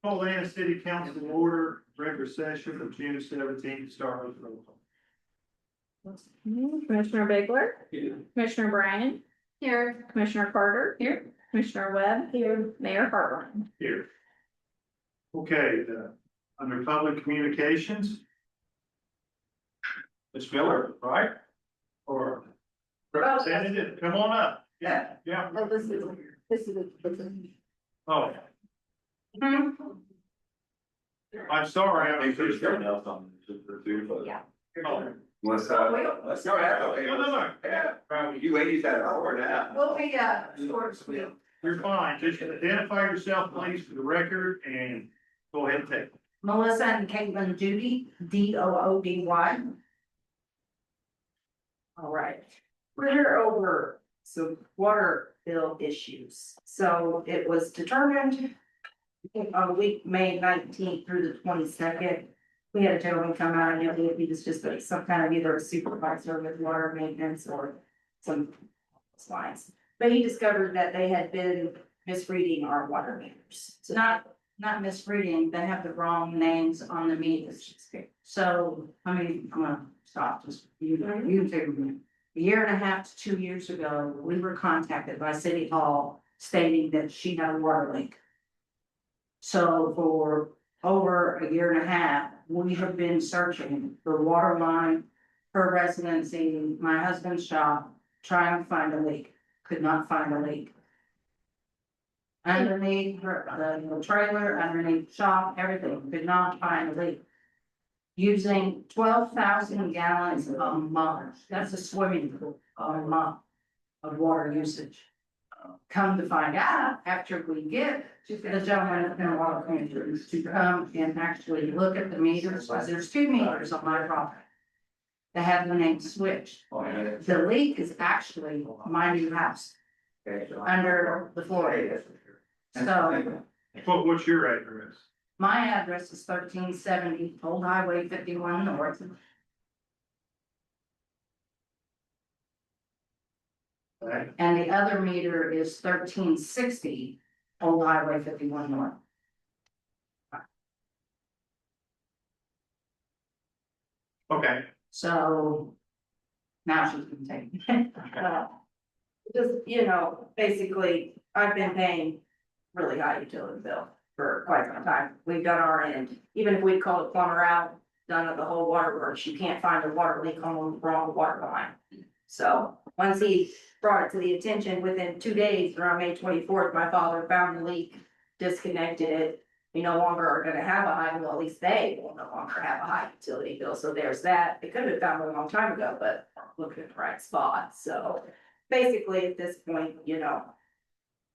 Atlanta City Council order, regular session of June 17th, start with roll call. Commissioner Bigler, Here. Commissioner Bryan. Here. Commissioner Carter. Here. Commissioner Webb. Here. Mayor Hartline. Here. Okay, under public communications. Ms. Miller, right? Or representative, come on up. Yeah. Oh, this is. Oh, I'm sorry, I was just. Yeah. Oh. Let's go ahead. No, no, no. Yeah. You ladies had an hour now. Well, we short sweet. You're fine, just identify yourself, please, for the record, and go ahead and take it. Melissa and Caitlin Doody, Doody. All right, we're here over some water bill issues. So it was determined on week May 19th through the 22nd. We had a gentleman come out and he was just like some kind of either a supervisor with water maintenance or some lines. But he discovered that they had been misreading our water meters. So not misreading, they have the wrong names on the meters. So, I'm gonna stop, just, you take a minute. A year and a half to 2 years ago, we were contacted by City Hall stating that she had a water leak. So for over a year and a half, we have been searching the water line, her residency, my husband's shop, trying to find a leak, could not find a leak. Underneath her, the trailer, underneath shop, everything, could not find a leak. Using 12,000 gallons a month, that's a swimming pool a month of water usage. Come to find out, after we get the gentleman in water meters to come and actually look at the meters, because there's 2 meters on my property. They have the name switched. The leak is actually my new house under the floor. So What's your address? my address is 1370 Old Highway 51 North. Okay. And the other meter is 1360 Old Highway 51 North. Okay, So now she can take it. Just, basically, I've been paying really high utility bill for quite some time. We've done our end. Even if we call a plumber out, done of the whole water works, you can't find a water leak on the wrong water line. So once he brought it to the attention, within 2 days, around May 24th, my father found the leak, disconnected it. We no longer are gonna have a high, well, at least they will no longer have a high utility bill, so there's that. It could have been found a long time ago, but look at the right spot, so. Basically, at this point,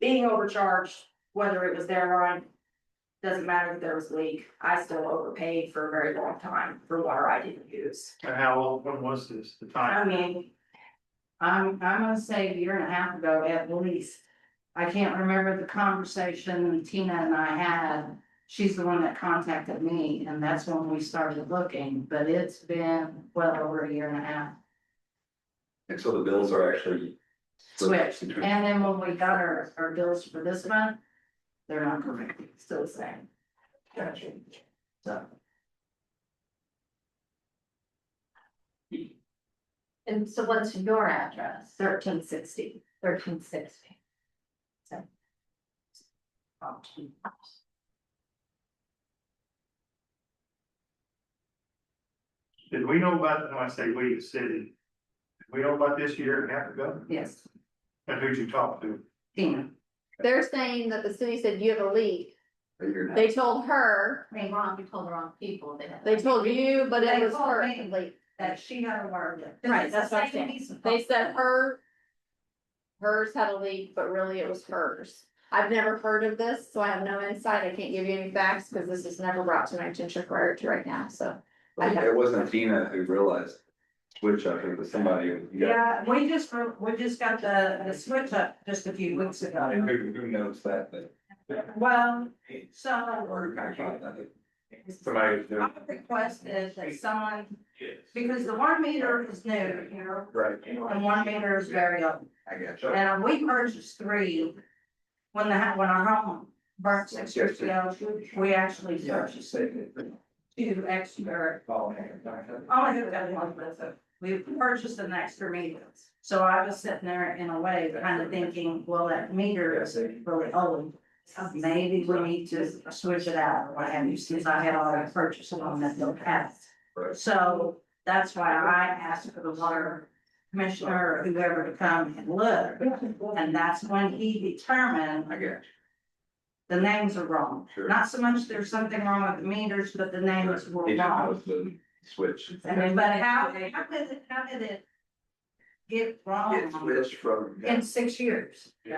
being overcharged, whether it was their line, doesn't matter if there was a leak, I still overpaid for a very long time for water I didn't use. and how old, when was this, the I time? mean, I'm gonna say a year and a half ago at least. I can't remember the conversation Tina and I had. She's the one that contacted me, and that's when we started looking, but it's been well over a year and a half. And so the bills are actually. Switched, and then when we got our bills for this month, they're not correct, still the same. So. And so what's your address? 1360. 1360. Did we know about, when I say we, the city, did we know about this year and a half ago? Yes, And who'd you talk to? Tina. They're saying that the city said you have a leak. They told her, You told the wrong people. they told you, but it They was told her me. leak. That she had a water leak. Right, that's what I'm saying. They said hers had a leak, but really it was hers. I've never heard of this, so I have no insight. I can't give you any facts because this is never brought to my attention prior to right now, so. It wasn't Tina who realized switch up, it was somebody. Yeah, we just got the switch up just a few weeks ago. Who knows that, but. Well, so Somebody. my request is that someone, because the one meter is new, Right. and one meter is very old. I got you. And we purchased 3 when our home burnt 6 years ago, we actually purchased two extra. Only hooked up one with it. We purchased an extra meter. So I was sitting there in a way, kind of thinking, well, that meter is really old. Maybe we need to switch it out or what have you, since I had already purchased one that don't have. Right. So that's why I asked for the water commissioner or whoever to come and look. And that's when he determined I get the names are wrong. Sure. Not so much there's something wrong with the meters, but the names were He just wrong. knows the switch. And then, but how did it get wrong It switched from. in 6 years? You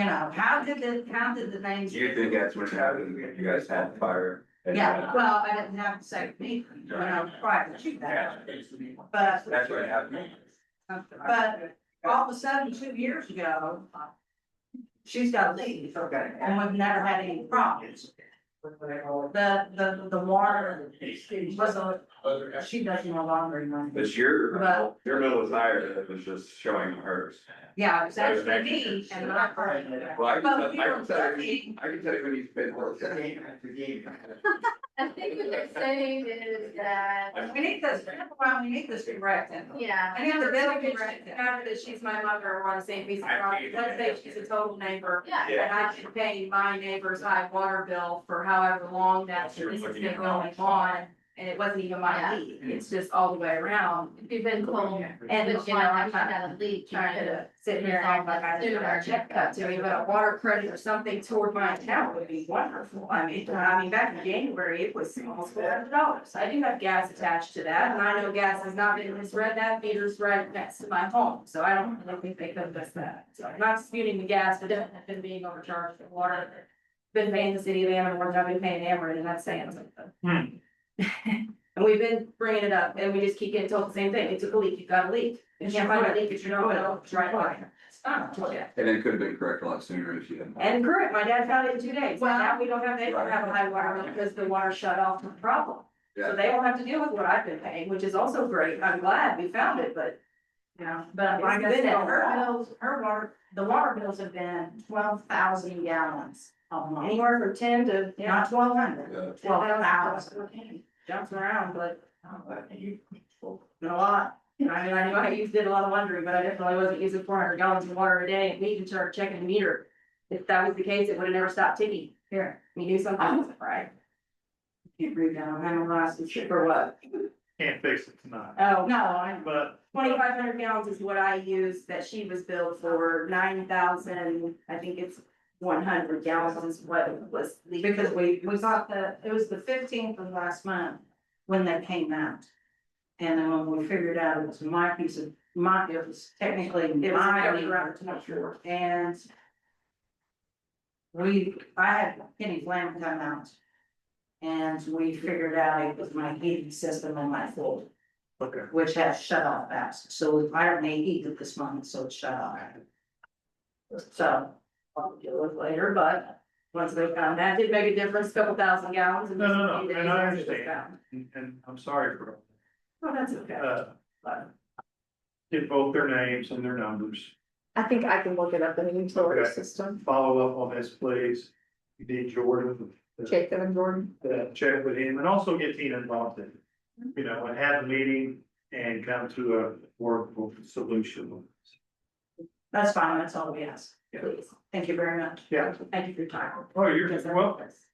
know, how did the names? Do you think that's what happened when you guys had fire? Yeah, well, I didn't have the same meter when I was prior to that, but, That's what happened. but all of a sudden, 2 years ago, she's got a leak, and we've never had any problems. The water was she doesn't no longer know. But your But, bill was higher, it was just showing hers. yeah, it's actually me and not her. Well, I But we can were tell lucky. you, I can tell you when he's been. I think what they're saying is that, We need this, well, we need this corrected. yeah. I need the bill corrected. After that, she's my mother, we're on the same piece of property, let's say she's a total neighbor. Yeah. And I can pay my neighbor's high water bill for however long that this has been going on, and it wasn't even my leak, it's just all the way around. If you've been told, And but you know, I had a leak, you Trying could to have. sit here and act like I did our check cut to me, but a water credit or something toward my account would be wonderful. I mean, back in January, it was almost $400. I do have gas attached to that, and I know gas has not been misread, that meter's right next to my home, so I don't really think they could have done that. So I'm not disputing the gas, but definitely been being overcharged for water. Been paying the city of Amherst more than I've been paying Amherst, and that's saying something. And we've been bringing it up, and we just keep getting told the same thing, it's a leak, you got a leak. You can't find a leak, it's your own, it's right by. It's not, yeah. And it could have been correct a lot sooner if you hadn't. And correct, my dad found it in 2 days, Well- now we don't have, they don't have a high water bill because the water shut off the problem. So Yeah. they won't have to deal with what I've been paying, which is also great, I'm glad we found it, but. You know, but like I said, the water bills have been 12,000 gallons. Anywhere from 10 to, not 1,200. Yeah. 12,000. Jumps around, but. Been a lot. I mean, I know I did a lot of laundry, but I definitely wasn't using 400 gallons of water a day, and we even started checking the meter. If that was the case, it would have never stopped ticking. Here, we knew something wasn't right. Can't breathe down, I'm gonna last for what? Can't fix it tonight, Oh, no, I, but 2,500 gallons is what I used that she was billed for, 9,000, I think it's 100 gallons is what it was. Because we got it was the 15th of last month when they came out. And then when we figured out it was my piece of, it was technically my meter, and I had Kenny's lamp come out. And we figured out it was my heating system in my floor, okay. which has shut off fast, so I don't need heat this month, so it's shut off. So, I'll deal with later, but once they found that, did make a difference, couple thousand gallons. in just No, a few and days I after it was understand, found. and I'm sorry for, Oh, that's okay. But get both their names and their numbers. I think I can look it up in the utility Okay. system, Follow up on this, please. You need Jordan. Jacob and Jordan. Check with him and also get Tina involved in it. You know, and have a meeting and come to a workable solution. that's fine, that's all we ask, Yeah. please, thank you very much. Yeah. Thank you for your time. Oh, you're welcome. Yes.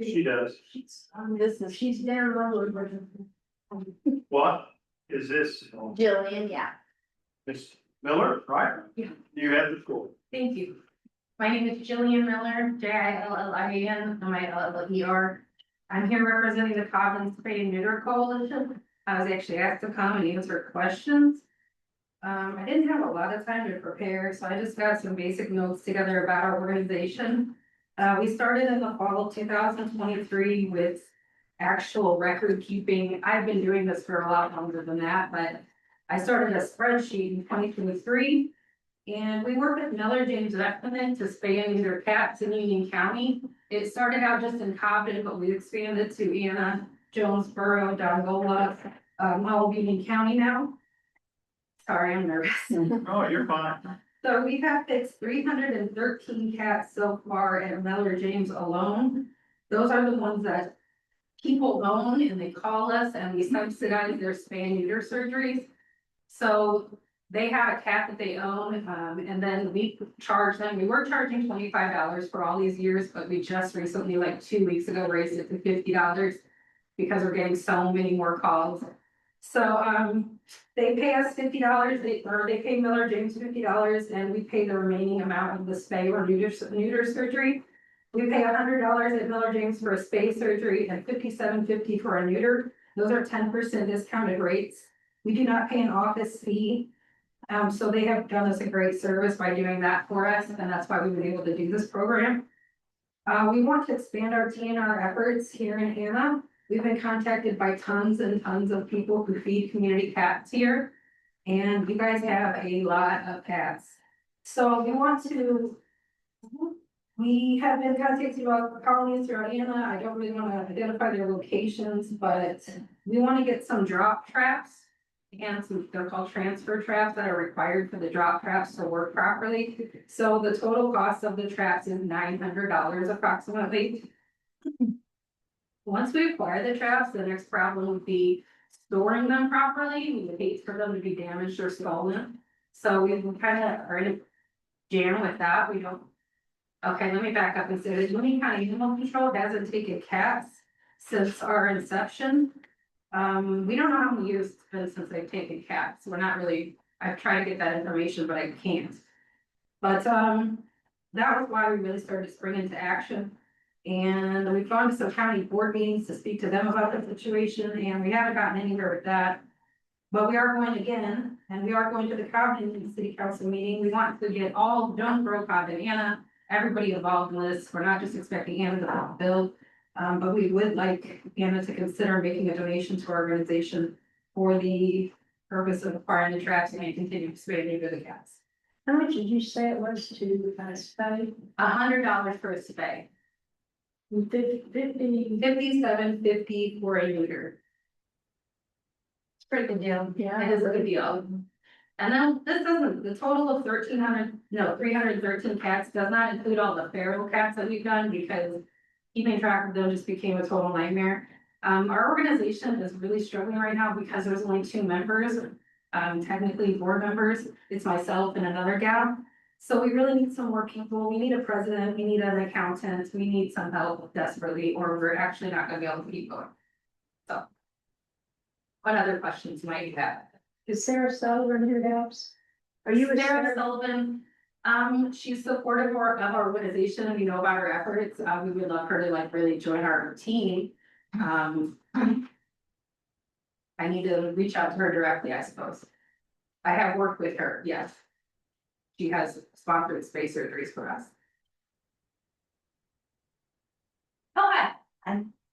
She does. She's down low. What is this? Jillian, yeah. Miss Miller, right? Yeah. You have the floor. Thank you. My name is Jillian Miller, Jillian, MILLER. I'm here representing the Common Spay and Neuter Coalition. I was actually asked to come and answer questions. I didn't have a lot of time to prepare, so I just got some basic notes together about our organization. We started in the fall of 2023 with actual record keeping. I've been doing this for a lot longer than that, but I started a spreadsheet in 2023. And we work with Miller James Vetman to spay and neuter cats in Union County. It started out just in Cobden, but we expanded to Anna, Jonesboro, Dongola, all of Union County now. sorry, I'm nervous. Oh, you're fine. So we have fixed 313 cats so far at Miller James alone. Those are the ones that people own and they call us and we subsidize their spay and neuter surgeries. So they have a cat that they own, and then we charge them. We were charging $25 for all these years, but we just recently, like 2 weeks ago, raised it to $50 because we're getting so many more calls. So, they pay us $50, they pay Miller James $50, and we pay the remaining amount of the spay or neuter surgery. We pay $100 at Miller James for a spay surgery and $57.50 for a neuter. Those are 10% discounted rates. We do not pay an office fee. So they have done us a great service by doing that for us, and that's why we've been able to do this program. We want to expand our TNR efforts here in Hannah. We've been contacted by tons and tons of people who feed community cats here. And you guys have a lot of cats. So we have been contacted about colonies throughout Hannah. I don't really want to identify their locations, but we want to get some drop traps. And some, they're called transfer traps that are required for the drop traps to work properly. So the total cost of the traps is $900 approximately. Once we acquire the traps, the next problem would be storing them properly. We would hate for them to be damaged or stolen. So we kind of are in a jam with that. We don't. Okay, let me back up and say that Lee County Animal Control hasn't taken cats since our inception. We don't know how many years it's been since they've taken cats. We're not really, I've tried to get that information, but I can't. But, that was why we really started to spring into action. And we've gone to some county board meetings to speak to them about the situation, and we haven't gotten anywhere with that. But we are going again, and we are going to the Cobden City Council meeting. We want to get all Jonesboro, Cobden, Anna, everybody involved in this. We're not just expecting Anna to build. But we would like Anna to consider making a donation to our organization for the purpose of acquiring the traps and continue expanding to the cats. How much did you say it was to spay? $100 for a spay, 50? $57.50 for a neuter. It's a pretty good deal. It is a good deal. And then this doesn't, the total of 313 cats does not include all the feral cats that we've done because keeping track of them just became a total nightmare. Our organization is really struggling right now because there's only 2 members, technically board members. It's myself and another gal. So we really need some more people. We need a president, we need an accountant, we need some help desperately, or we're actually not gonna be able to keep going. So. What other questions might you have? Is Sarah Sullivan here to help? Are you a Sarah Sullivan? She's supportive of our organization and we know about her efforts. We would love her to like really join our team. I need to reach out to her directly, I suppose. I have worked with her, yes. She has sponsored space surgeries for us. Go ahead.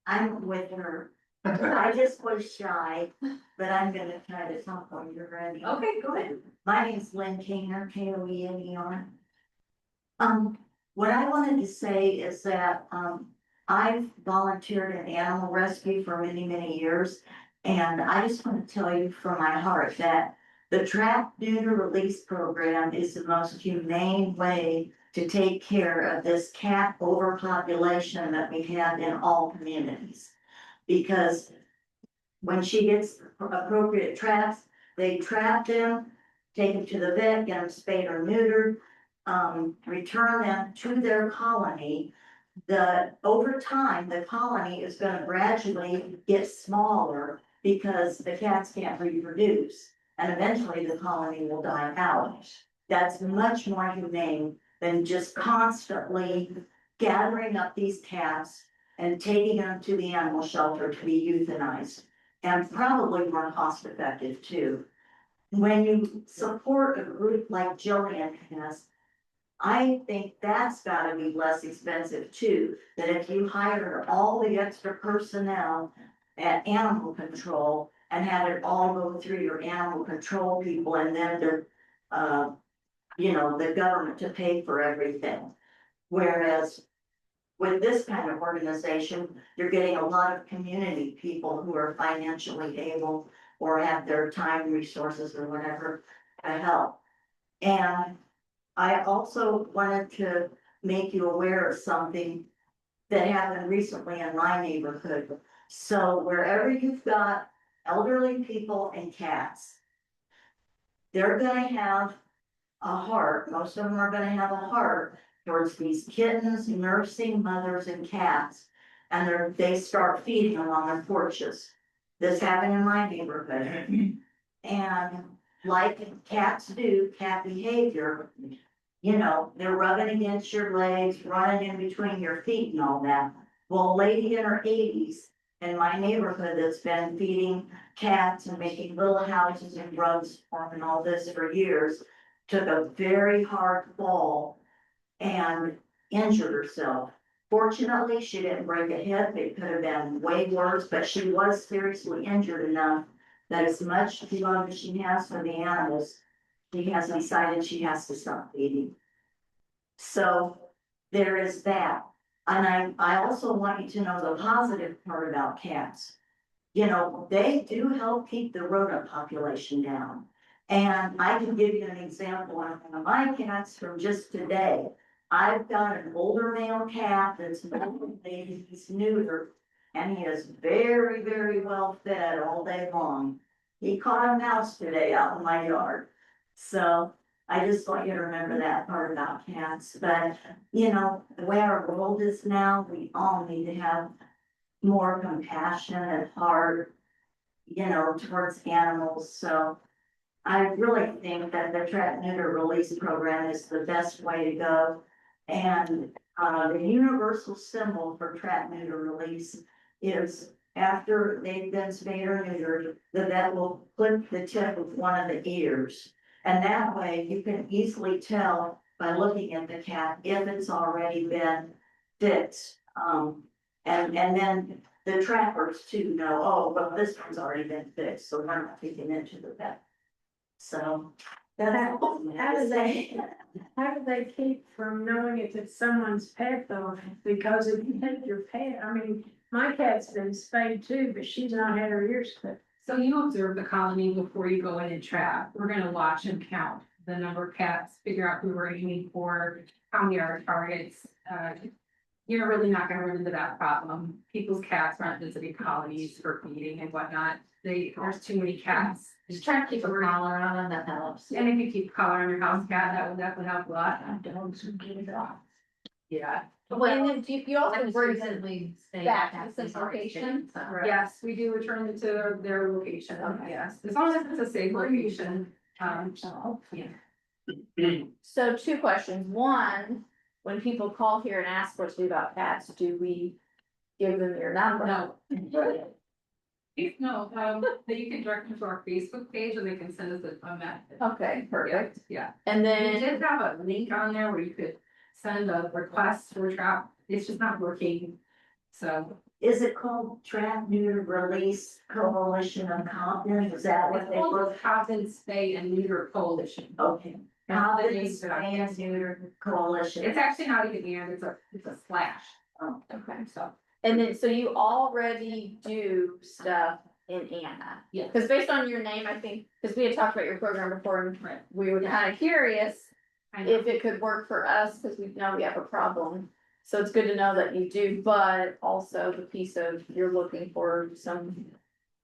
I'm with her. I just was shy, but I'm gonna try to talk when you're ready. Okay, go ahead. My name's Lynn Kaner, Koener. What I wanted to say is that, I've volunteered in animal rescue for many, many years. And I just want to tell you from my heart that the trap neuter release program is the most humane way to take care of this cat overpopulation that we have in all communities. Because when she gets appropriate traps, they trap them, take them to the vet, get them spayed or neutered, return them to their colony. Over time, the colony is gonna gradually get smaller because the cats can't reproduce. And eventually the colony will die out. That's much more humane than just constantly gathering up these cats and taking them to the animal shelter to be euthanized. And probably more cost effective too. When you support a group like Jillian has, I think that's gotta be less expensive too. That if you hire all the extra personnel at animal control and have it all go through your animal control people and then the government to pay for everything. Whereas with this kind of organization, you're getting a lot of community people who are financially able or have their time resources or whatever. to help. And I also wanted to make you aware of something that happened recently in my neighborhood. So wherever you've got elderly people and cats, they're gonna have a heart, most of them are gonna have a heart towards these kittens, nursing mothers and cats. And they start feeding them on their porches. This happened in my neighborhood. And like cats do, cat behavior, you know, they're rubbing against your legs, running in between your feet and all that. Well, a lady in her 80s in my neighborhood that's been feeding cats and making little houses and rugs for them and all this for years, took a very hard fall and injured herself. Fortunately, she didn't break a hip. It could have been way worse, but she was seriously injured enough that as much love as she has for the animals, she has decided she has to stop feeding. So there is that. And I also want you to know the positive part about cats. You know, they do help keep the rodent population down. And I can give you an example of one of my cats from just today. I've got an older male cat that's he's neutered, and he is very, very well fed all day long. He caught a mouse today out in my yard. So I just want you to remember that part about cats. But, you know, the way our world is now, we all need to have more compassion and heart, you know, towards animals. So I really think that the trap neuter release program is the best way to go. And the universal symbol for trap neuter release is after they've been spayed or neutered, the vet will clip the tip of one of the ears. And that way you can easily tell by looking at the cat if it's already been fixed. And then the trappers too know, oh, well, this one's already been fixed, so we're not taking it to the vet. So that's How do they keep from knowing if it's someone's pet though? Because if you take your pet, I mean, my cat's been spayed too, but she's not had her ears clipped. So you observe the colony before you go in and trap. We're gonna watch and count the number of cats, figure out who we're aiming for, how many are our targets. You're really not gonna run into that problem. People's cats aren't visiting colonies for feeding and whatnot. There's too many cats. Just trying to keep a collar on them, that helps. And if you keep collar on your house cat, that would definitely help a lot. Dogs would get it off. Yeah. Well, and then you also just bring recently stayed back at to this location. Yes, we do return them to their location, yes, as long as it's a safe location, yeah. So 2 questions. One, when people call here and ask what to do about cats, do we give them your number? No. No, that you can direct them to our Facebook page and they can send us a message. Okay, perfect. Yeah. And We then, did have a link on there where you could send a request for a trap, it's just not working, so. Is it called Trap Neuter Release Coalition of Compton? Is that what It's they called were? the Coffin Spay and Neuter Coalition. Okay. Compton and Neuter Coalition. It's actually not even and, it's a slash, Oh, okay. so. And then, so you already do stuff in Anna? Yeah. Cause based on your name, I think, cause we had talked about your program before, and Right. we were kinda curious I know. if it could work for us, cause we know we have a problem. So it's good to know that you do, but also the piece of you're looking for some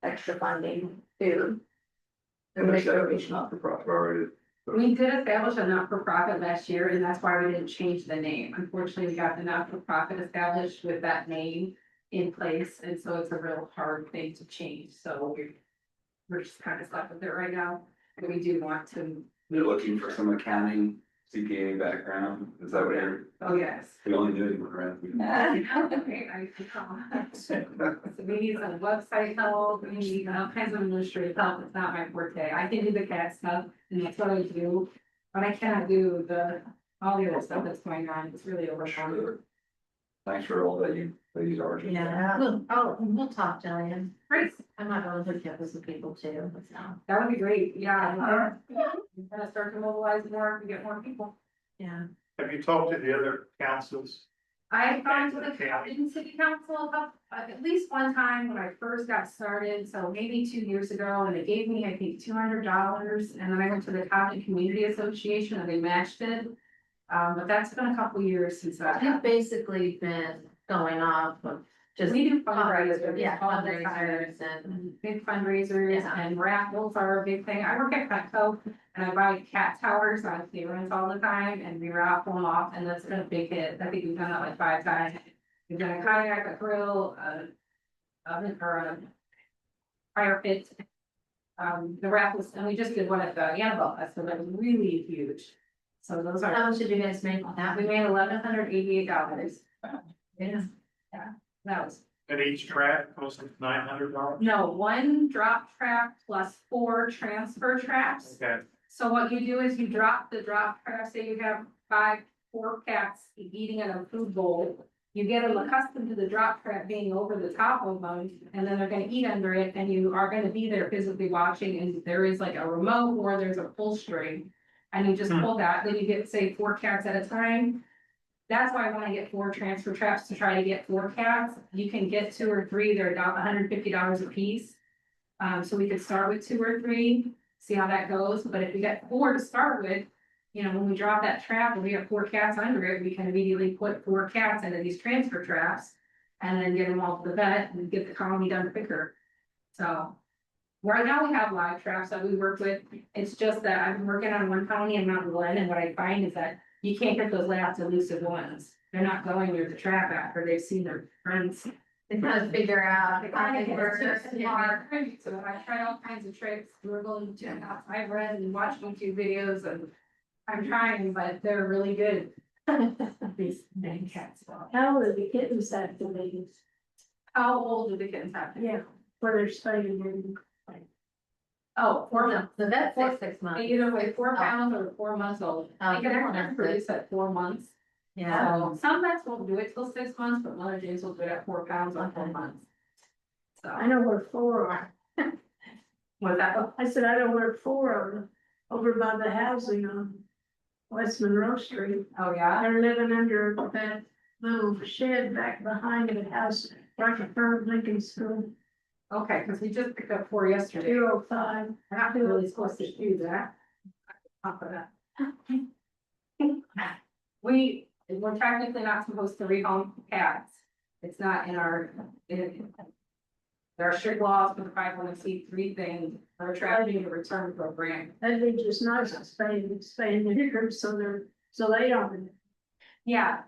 extra funding too. And they said it was not for profit already. We did establish a not-for-profit last year, and that's why we didn't change the name. Unfortunately, we got the not-for-profit established with that name in place, and so it's a real hard thing to change, so we're just kind of stuck with it right now. But we do want to, They're looking for some accounting, CPA background, is that what you're, oh, yes. we only knew you were around. Okay, I can call. So we need some website help, we need all kinds of administrative help, it's not my forte. I can do the cat stuff, and that's what I do. But I cannot do all the other stuff that's going on, it's really overwhelming. Sure. Thanks for all that you are. Yeah, we'll talk, Jillian. Great, I'm not gonna hook you up with some people too, so. that would be great, yeah. We're gonna start to mobilize more, we get more people. Yeah. Have you talked to the other councils I've gone to the Cowden City Council at least one time when I first got started, so maybe 2 years ago, and they gave me, I think, $200. And then I went to the Cowden Community Association and they matched it. But that's been a couple years since that I've happened. basically been going off of just. We do fundraisers. Yeah, all the time. fundraisers and, Big fundraisers Yeah. and raffles are a big thing. I work at Petco and I buy cat towers on clearance all the time and we raffle them off and that's been a big hit. I think we've done that like 5 times. We've done a kayak, a grill, oven or a fire pit. The raffles, and we just did one at the Annabelle Festival that was really huge. So those are. how much did you guys make on that? We made $1,188. Yeah. Yeah, that was. And each track costs $900? No, one drop trap plus 4 transfer traps. Okay. So what you do is you drop the drop trap, say you have 4 cats eating in a food bowl. You get them accustomed to the drop trap being over the top of them, and then they're gonna eat under it, and you are gonna be there physically watching, and there is like a remote or there's a pull string. And you just pull that, then you get, say, 4 cats at a time. That's why when I get 4 transfer traps to try to get 4 cats, you can get 2 or 3, they're about $150 a piece. So we could start with 2 or 3, see how that goes, but if we get 4 to start with, you know, when we drop that trap and we have 4 cats under it, we can immediately put 4 cats into these transfer traps. And then get them all to the vet and get the colony done quicker. So. Right now we have live traps that we work with. It's just that I'm working on one colony in Mountain Glen, and what I find is that you can't get those last elusive ones. They're not going near the trap after they've seen their friends. They kind of figure out. So I tried all kinds of tricks. We're going to, I've read and watched YouTube videos and I'm trying, but they're really good. These dang cats. How are the kittens have to be? How old do the kittens have to be? Yeah, for their spaying and neutering. Oh, 4 months. The vet says 6 months. They either weigh 4 pounds or 4 months old. Oh, They can that's actually good. produce at 4 months. Yeah. So some vets won't do it till 6 months, but Mother James will do it at 4 pounds or 4 months. So, I know where 4 are. was that, I said, I know where 4 are, over by the housing on West Monroe Street. oh yeah? They're living under that little shed back behind the house, right in front of Lincoln School, Okay, because we just picked up 4 yesterday. 205. We're not really supposed to do that. Off of that. We're technically not supposed to rehome cats. It's not in our, there are strict laws for the 501c3 thing, for a trafficking and return program. That'd be just nice to spay and neuter, so they don't. Yeah.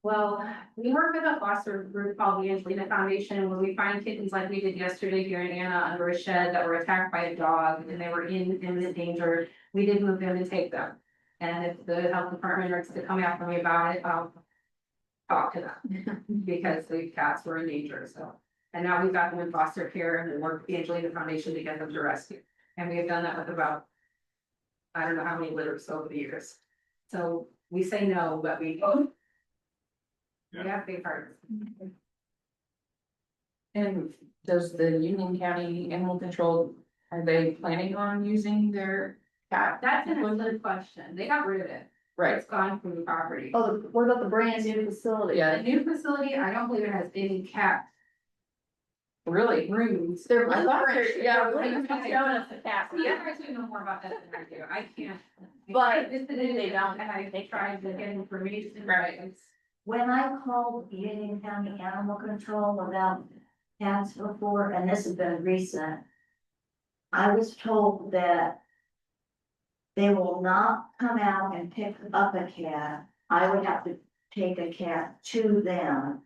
Well, we work with a foster group called the Angelina Foundation, where we find kittens like we did yesterday here in Anna under a shed that were attacked by a dog and they were in imminent danger. We did move them and take them. And if the health department wants to come after me about it, I'll talk to them because the cats were in danger, so. And now we've got them in foster care and we work with the Angelina Foundation to get them to rescue. And we have done that with about, I don't know how many litters over the years. So we say no, but we. We have big hearts. And does the Union County Animal Control, are they planning on using their cat? That's an excellent question. They got rid of it. Right, It's gone from the property. Oh, what about the brand new facility? yeah, The new facility, I don't believe it has any cat really. rooms. They're I thought blueprints, they're- yeah, they're blueprints. showing us the cat. Yeah, I actually know more about that than I do. I can't. But This is they don't. And I tried to get information. Right. It's- When I called Union County Animal Control about cats before, and this has been recent, I was told that they will not come out and pick up a cat. I would have to take a cat to them.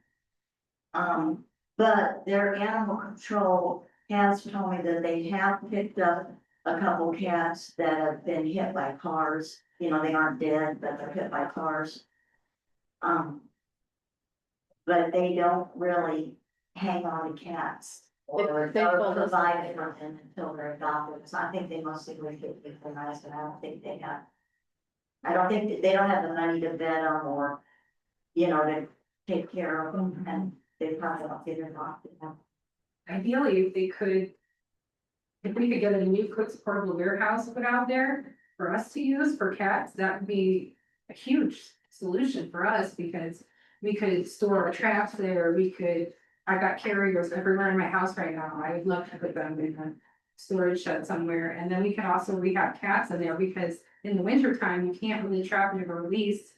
But their animal control has told me that they have picked up a couple cats that have been hit by cars. You know, they aren't dead, but they're hit by cars. But they don't really hang on to cats or They told us provide that. for them until they're adopted. So I think they mostly would get euthanized, and I don't think they have. I don't think, they don't have the money to vet them or, you know, to take care of them, and they probably don't get adopted. Ideally, if they could. If we could get a new Cook's Portable Warehouse put out there for us to use for cats, that would be a huge solution for us because. We could store traps there, I got carriers everywhere in my house right now, I would love to put them in a storage shed somewhere, and then we can also, we have cats in there, because in the winter time, you can't really trap and release.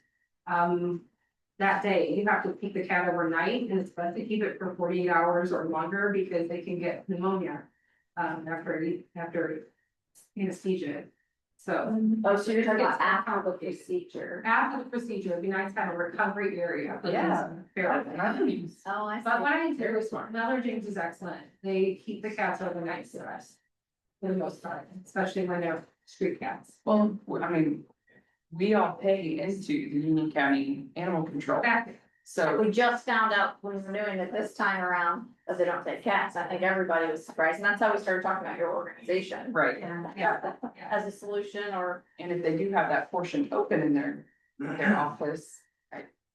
That day, you have to keep the cat overnight, and it's best to keep it for 48 hours or longer, because they can get pneumonia. After anesthesia, so. Oh, so you're talking about It's after the complicated. procedure? After the procedure, it'd be nice to have a recovery area. for Yeah. these ferals. Oh, I But what I Very do, smart. Miller James is excellent, they keep the cats overnight for us. For the most part, especially when they're street cats. Well, I mean, we all pay into the Union County Animal Control, Back, so. We just found out when we were doing it this time around that they don't take cats. I think everybody was surprised, and that's how we started talking about your organization. Right, yeah, As a solution, or and if they do have that portion open in their office,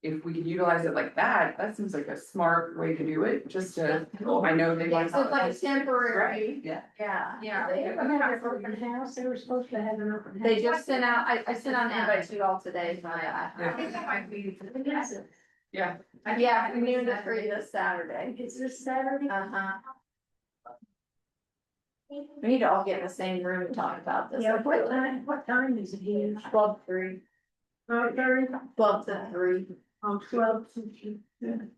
if we could utilize it like that, that seems like a smart way to do it, just to, I know they yeah, want. so it's like a temporary, Right, yeah. yeah. yeah. They ever had an open house, they were supposed to have an open house. They just sent out, I sent out an invite to you all today, so I think that might be. Yeah, yeah, from noon to 3 this Saturday. It's this Saturday? Uh-huh. We need to all get in the same room and talk about this. Yeah, what time is it here? 12 to 3, 5:30? 12 to 3. Oh, 12 to 2.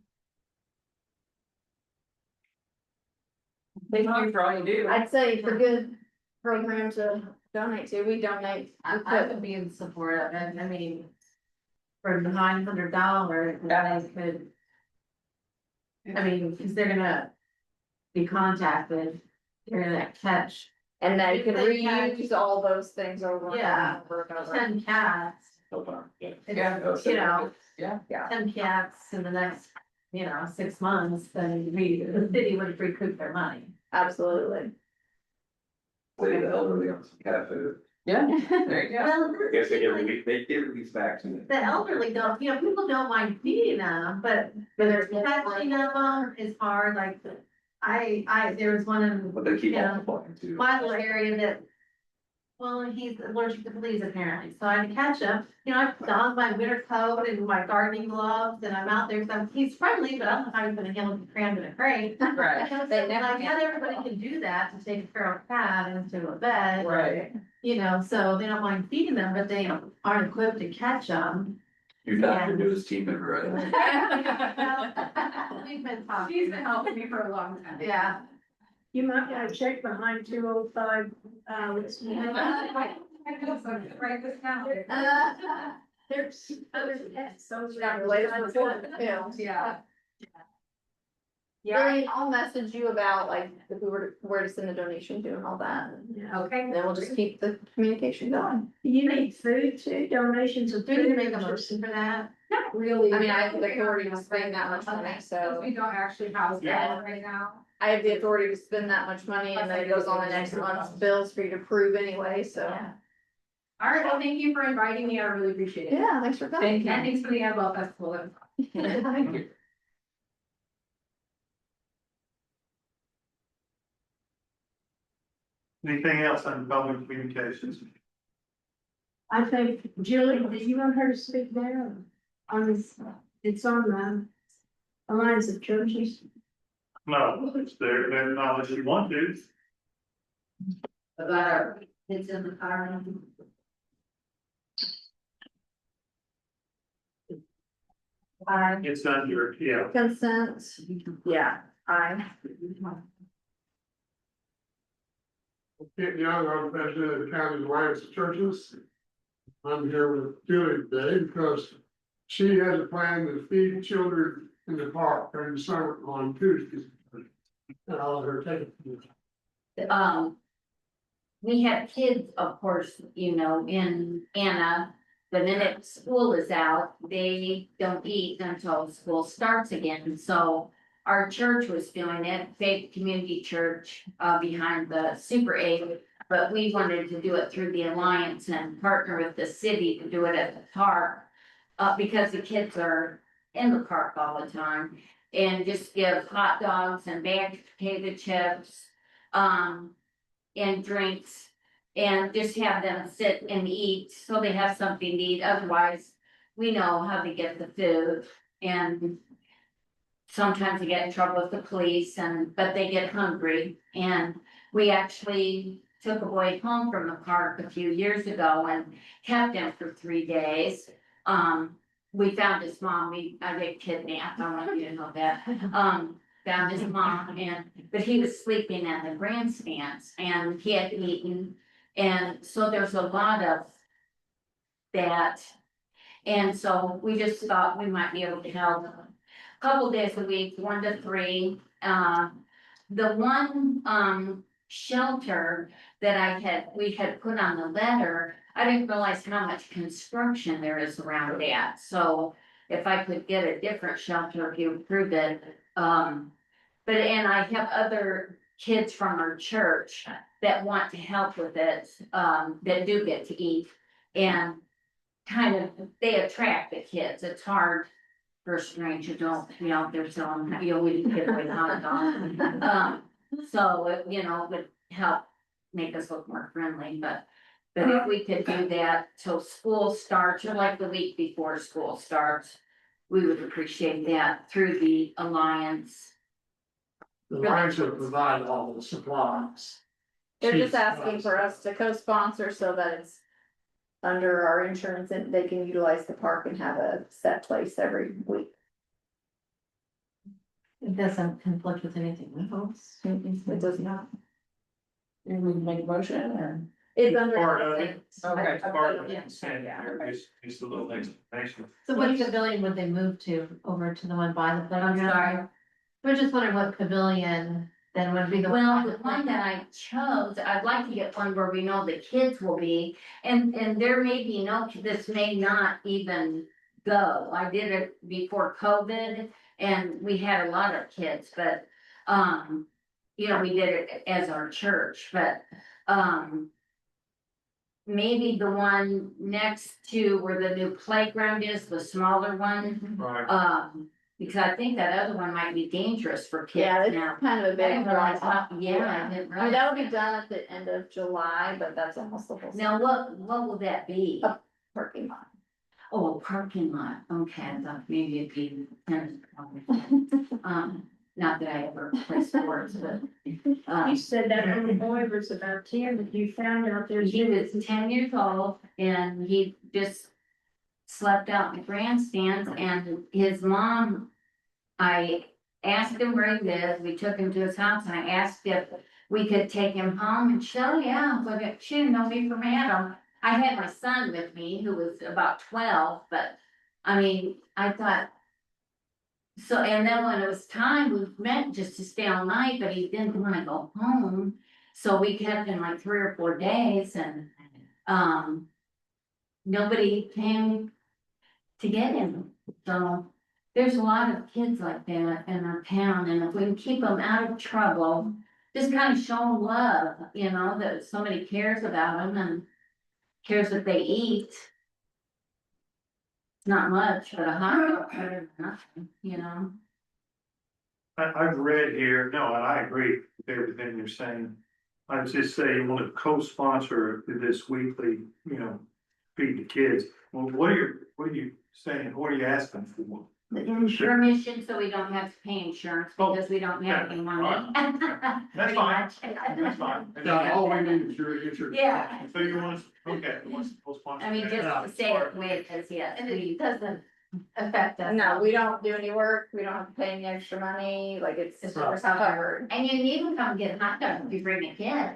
thank you for all you do. I'd say it's a good program to donate to. We donate. I We would put, be in support of it, I mean. For $900, they could. I mean, because they're gonna be contacted, they're gonna catch and then you can If they catch- reuse all those things over and Yeah. over and over. 10 cats. Yeah. It's, you know, Yeah. 10 cats in the next, 6 months, then the city would recoup their money. Absolutely. Say the elderly on some cat food. Yeah, there you go. Well, I guess they get released back to me. the elderly don't, people don't mind feeding them, but catching them is hard, like, there was one in But they keep Yeah. multiplying too. my little area that. Well, he's allergic to fleas apparently, so I had to catch him, I donned my winter coat and my gardening gloves, and I'm out there, so he's friendly, but I don't know how he's gonna handle him crammed in a crate. Right, They never Like, not everybody can do that, to take a feral cat into a bed. right. So they don't mind feeding them, but they aren't equipped to catch them. You're not your newest team member, right? We've been talking. She's been helping me for a long time. Yeah. You might want to check behind 205, Write this down. there's other pets, so. Not related to the film. Yeah. Really, I'll message you about like if we were where to send the donation to and all that. Okay. And then we'll just keep the communication going. You need food too, donations of Do we food. need to make a motion for that? Not really. I mean, I have the authority to spend that much money, so We don't actually house Yeah. that right now. I have the authority to spend that much money and then it goes on the next month's bills for you to prove anyway, so. All right, well, thank you for inviting me, I really appreciate it. Yeah, thanks for coming. Thank you. And thanks for the Adwell Festival. Thank you. Anything else on public communications? I think, Julie, do you want her to speak there? On this, it's on the Alliance of Churches. No, it's there, not unless you want to. About our kids in the car. It's under, yeah. Consent, yeah, Kent Young, I'm president of the County Alliance of Churches. I'm here with Julie today because she has a plan to feed children in the park during the summer on Tuesdays. And I'll let her take it. We have kids, of course, in Anna, the minute school is out, they don't eat until school starts again, so. Our church was doing it, Faith Community Church, behind the Super 8, but we wanted to do it through the Alliance and partner with the city to do it at the park. Because the kids are in the park all the time, and just give hot dogs and baked potato chips, and drinks. And just have them sit and eat, so they have something to eat, otherwise, we know how to get the food. and sometimes they get in trouble with the police but they get hungry. And we actually took a boy home from the park a few years ago and kept him for 3 days. We found his mom, I get kidnapped, I want you to know that. Found his mom but he was sleeping in the grandstands and he had eaten. And so there's a lot of that. And so we just thought we might be able to help a couple days a week, 1 to 3. The one, shelter that we had put on the letter, I didn't realize how much construction there is around that. So if I could get a different shelter, if you approve it, and I have other kids from our church that want to help with it, that do get to eat. And kind of, they attract the kids. It's hard for a strange adult to be out there selling, we didn't give away hot dogs. So, it would help make us look more friendly, but if we could do that till school starts, or like the week before school starts, we would appreciate that through the Alliance. The Lions will provide all the supplies. They're just asking for us to co-sponsor so that it's under our insurance and they can utilize the park and have a set place every week. It doesn't conflict with anything else. It does not. You would make a motion or? It's under. Part of it. Okay. Part of Yeah. the consent, just a little explanation. So what pavilion would they move to, over to the one by the playground? I'm sorry. We're just wondering what pavilion then would be the. Well, the one that I chose, I'd like to get one where we know the kids will be, and there may be this may not even go. I did it before COVID and we had a lot of kids, but, we did it as our church, but, maybe the one next to where the new playground is, the smaller one, Right. because I think that other one might be dangerous for Yeah, kids it's now. kind of a I big didn't realize draw. how- yeah, I didn't I mean, that would be realize done at the end of July, but that's almost the whole. Now, what will that be? A parking lot. Oh, a parking lot, okay, I thought maybe it'd be tennis. Not that I ever play sports, but. You said that when the boy was about 10, that you found out there's. He was 10 years old and he just slept out in the grandstands and his mom, I asked him where he lived, we took him to his house and I asked if we could take him home and she said, oh yeah, but she didn't know me from Adam. I had my son with me who was about 12, but I mean, I thought. So, and then when it was time, we meant just to stay all night, but he didn't want to go home. So we kept him like 3 or 4 days and, nobody came to get him. So there's a lot of kids like that in our town, and if we can keep them out of trouble, just kind of show them love, that somebody cares about them and cares what they eat. Not much, but a hot dog better than nothing, I've read here, no, and I agree with everything you're saying. I would just say you want to co-sponsor this weekly, feed the kids. Well, what are you saying? What are you asking for? Permission so we don't have to pay insurance because we don't have any money. That's fine. That's fine. Yeah, all we need is your insurance. Yeah. So you want us, okay, you want us to co-sponsor? I mean, just to say it the way it is, yes. And it doesn't affect us. No, we don't do any work, we don't have to pay any extra money, like it's Right. covered. And you can even come get a hot dog if you bring a kid.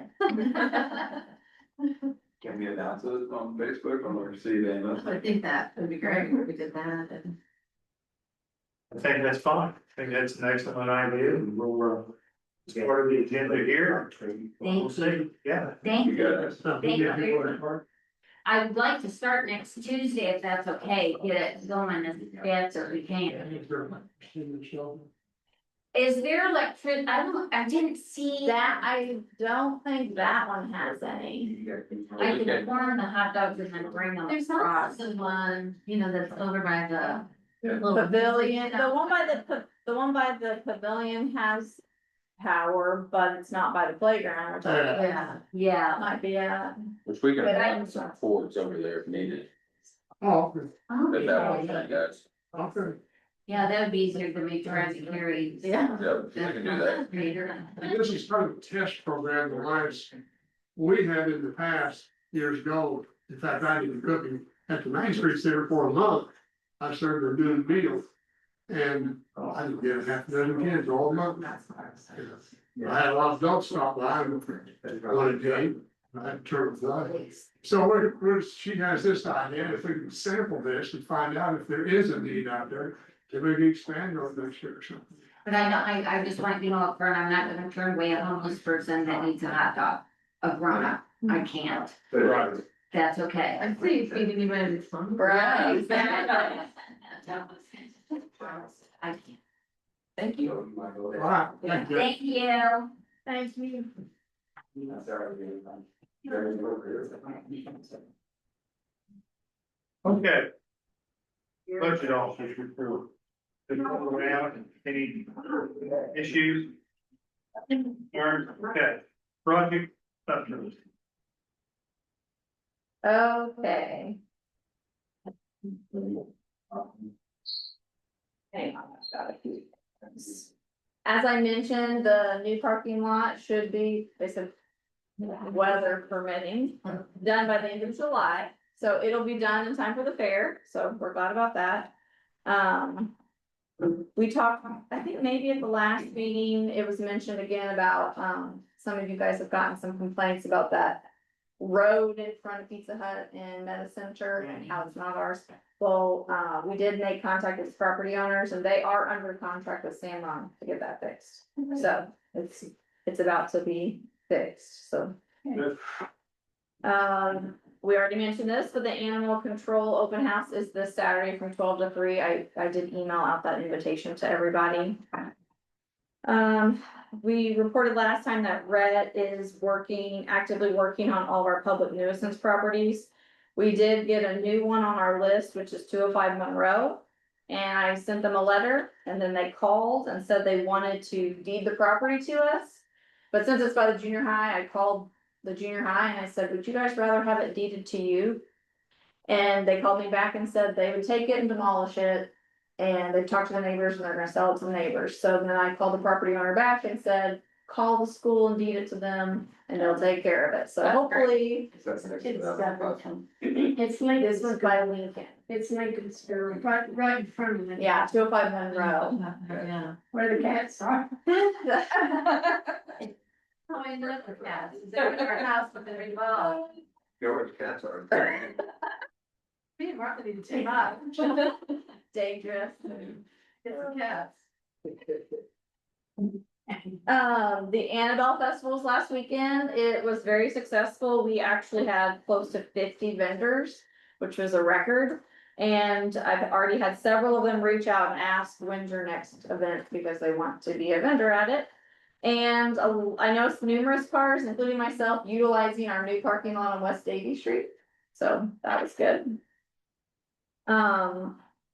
Can we announce it on Facebook or see them? I think that would be great if we did that. And I think that's fine. I think that's an excellent idea. And we'll, it's part of the agenda here. We'll see. Yeah. Thank You you. guys. Thank you. I would like to start next Tuesday if that's okay, get it going as fast as we can. Is there electric, I didn't see That, I don't think that one has any. I can warm the hot dogs and then bring them there's across. also one, that's over by the. little- Pavilion, the one by the pavilion has power, but it's not by the playground, which I Yeah. Yeah, might be a. Which we can But I- have some cords over there if needed, Oh, if that one thing goes. okay. Yeah, that would be easier to make sure to carry. Yeah. Yeah, we can do that. And this is kind of a test program, the last, we had in the past years ago. In fact, I did cooking at the Main Street Center for a month. I started them doing meals. And I didn't get a half a dozen kids all month. I had a lot of adults stop by and wanted to eat. I had to turn it down. So she has this idea, if we can sample this and find out if there is a need out there, then we can expand on next year or something. But I know, I just want you to know up front, I'm not gonna turn away a homeless person that needs a hot dog, a grown up, I can't, Right. that's okay. I see, feeding anybody this one. Right. I can't. Thank you. All right, thank you. Thank you. Thank you. Okay. Budget officers report. Just go around, any issues? Okay, project updates. Okay. Hang on, I've got a few things. As I mentioned, the new parking lot should be, they said, weather permitting, done by the end of July. So it'll be done in time for the fair, so we're glad about that. We talked, I think maybe at the last meeting, it was mentioned again about, some of you guys have gotten some complaints about that road in front of Pizza Hut and Meta Center and how it's not ours. Well, we did make contact with the property owners and they are under contract with Samron to get that fixed. So it's about to be fixed, so. Good. We already mentioned this, but the animal control open house is this Saturday from 12 to 3. I did email out that invitation to everybody. We reported last time that Rhett is actively working on all of our public nuisance properties. We did get a new one on our list, which is 205 Monroe. And I sent them a letter and then they called and said they wanted to deed the property to us. But since it's by the junior high, I called the junior high and I said, would you guys rather have it deeded to you? And they called me back and said they would take it and demolish it. And they talked to the neighbors and they're gonna sell it to the neighbors. So then I called the property owner back and said, call the school and deed it to them and they'll take care of it. So hopefully That's next to It's that. It's this was Lincoln, by Lincoln. it's Lincoln Store, right in front of it. Yeah, 205 Monroe. Yeah. Where the cats are. How many other cats? Is there a house with every dog? Go where the cats are. Me and Martha need to take off. Dangerous. Get some cats. The Annabelle Festivals last weekend, it was very successful. We actually had close to 50 vendors, which was a record. And I've already had several of them reach out and ask when's your next event because they want to be a vendor at it. And I noticed numerous cars, including myself, utilizing our new parking lot on West Davie Street. So that was good.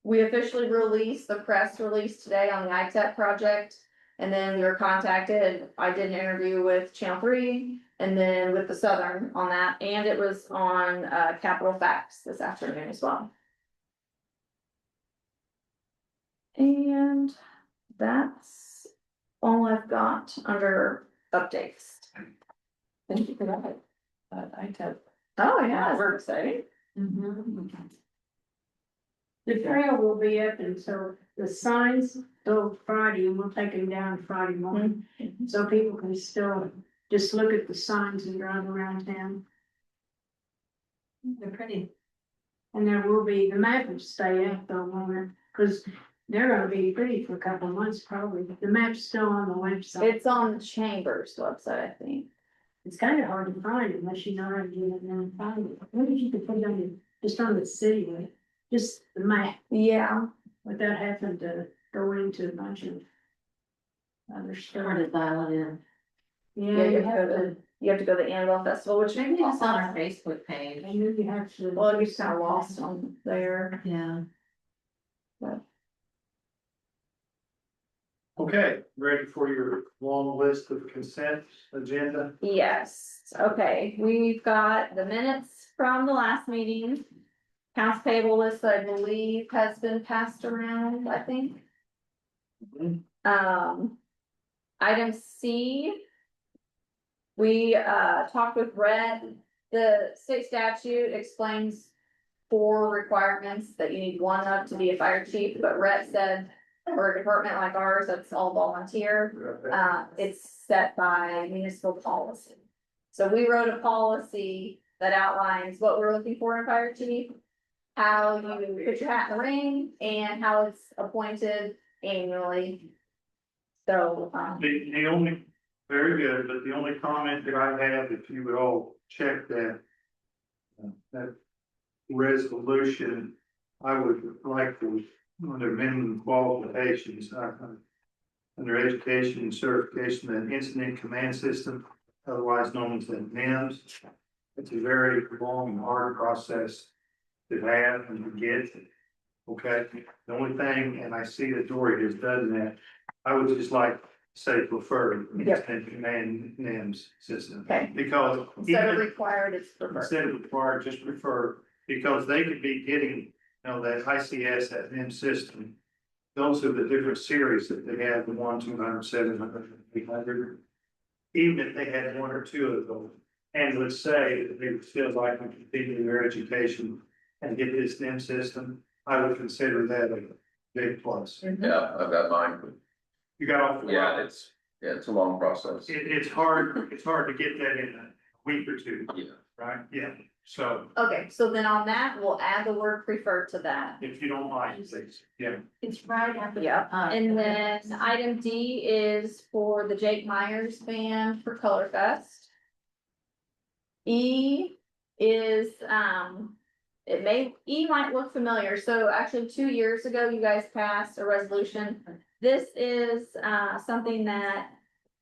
We officially released the press release today on the ITEP project. And then we were contacted. I did an interview with Channel 3 and then with the Southern on that. And it was on Capital Facts this afternoon as well. And that's all I've got under updates. Thank you for that. ITEP. Oh, yeah, we're excited. The trail will be up until the signs go Friday and we'll take them down Friday morning. So people can still just look at the signs and drive around town. They're pretty. And there will be, the map will stay up though, won't it? Cause they're gonna be pretty for a couple of months probably. The map's still on the website. It's on the Chamber's website, I think. It's kind of hard to find unless you know how to get it and find it. What if you could put it on just on the city, one, just the map, Yeah. without having to go into a bunch of other stuff. Hard to dial it in. Yeah, you have You have to go to the Annabelle Festival, which Maybe it's on our Facebook page. and then you have to. well, you kind of lost on there. Yeah. Okay, ready for your long list of consent agenda? Yes, okay, we've got the minutes from the last meeting. Accounts payable list, I believe, has been passed around, I think. Item C. We talked with Rhett, the state statute explains 4 requirements that you need one of to be a fire chief, but Rhett said. For a department like ours, that's all volunteer, it's set by municipal policy. So we wrote a policy that outlines what we're looking for in a fire chief. How you put your hat in the ring and how it's appointed annually. So, The only, very good, but the only comment that I have, if you would all check that. That resolution, I would like to, under minimum qualifications, under education and certification, an incident command system, otherwise known as the NIMS. It's a very long and hard process to have and to get. Okay, the only thing, and I see that Dory has done that, I would just like to say preferred incident command NIMS system. Okay. Because instead of even- required, it's preferred. instead of required, just prefer, because they could be getting, that ICS, that NIM system. Those are the different series that they have, the 1, 200, 700, 800. Even if they had 1 or 2 of them, and let's say that they would still like to continue their education and get this NIM system, I would consider that a big plus. Yeah, I've got mine, but You got all 4. yeah, it's a long process. It's hard to get that in a week or 2, Yeah. right? Yeah, so Okay, so then on that, we'll add the word preferred to that. if you don't mind, please, yeah. It's right after. Yeah, and then item D is for the Jake Myers Band for Color Fest. E is, E might look familiar, so actually 2 years ago, you guys passed a resolution. This is, something that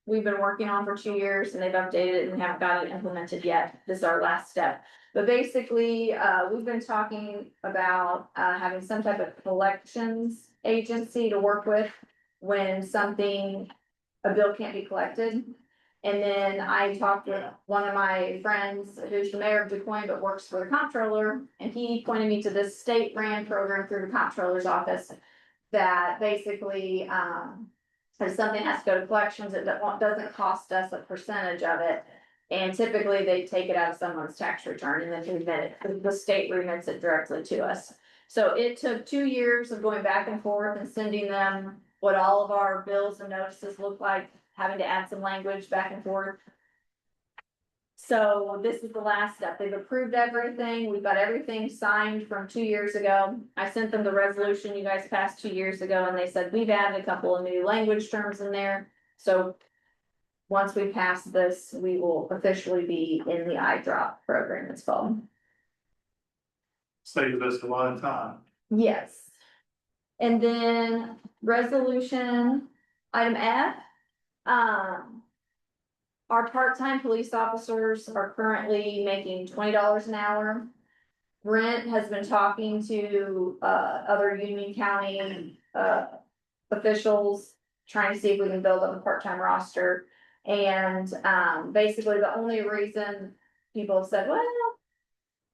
we've been working on for 2 years and they've updated it and haven't got it implemented yet. This is our last step. But basically, we've been talking about, having some type of collections agency to work with when a bill can't be collected. And then I talked with one of my friends who's the mayor of DuQuoin but works for the comptroller, and he pointed me to this state brand program through the comptroller's office. That basically, if something has to go to collections, it doesn't cost us a percentage of it. And typically they take it out of someone's tax return and then remit it, the state remits it directly to us. So it took 2 years of going back and forth and sending them what all of our bills and notices look like, having to add some language back and forth. So this is the last step. They've approved everything. We've got everything signed from 2 years ago. I sent them the resolution you guys passed 2 years ago and they said, we've added a couple of new language terms in there. So once we pass this, we will officially be in the iDrop program, it's called. Saves us a lot of time. Yes. And then resolution item F. Our part-time police officers are currently making $20 an hour. Brent has been talking to other Union County officials, trying to see if we can build up a part-time roster. And basically the only reason people have said, well,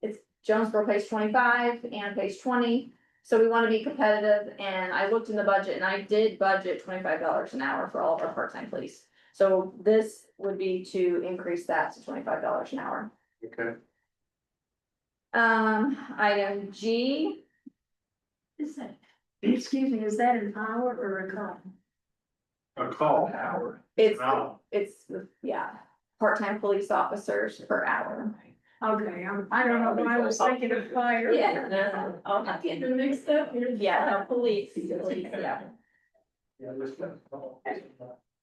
it's Jonesboro pays 25 and pays 20. So we want to be competitive, and I looked in the budget and I did budget $25 an hour for all of our part-time police. So this would be to increase that to $25 an hour. Okay. Item G. Is that, excuse me, is that an hour or a call? A call hour. It's, Wow. yeah, part-time police officers per hour. Okay, I don't know, I was thinking of fire. Yeah, no, I'm not getting Getting mixed up here. Yeah, no, police, yeah.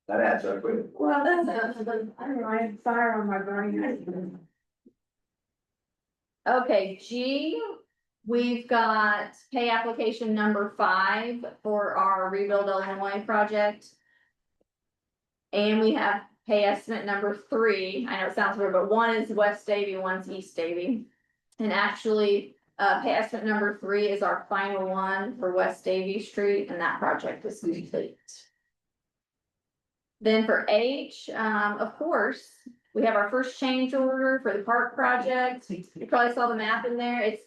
That adds up quick. Well, I don't know, I had fire on my brain. Okay, G, we've got pay application number 5 for our Rebuild Illinois project. And we have pay estimate number 3. I know it sounds weird, but 1 is West Davie, 1's East Davie. And actually, pay estimate number 3 is our final one for West Davie Street, and that project is complete. Then for H, of course, we have our first change order for the park project. You probably saw the map in there. It's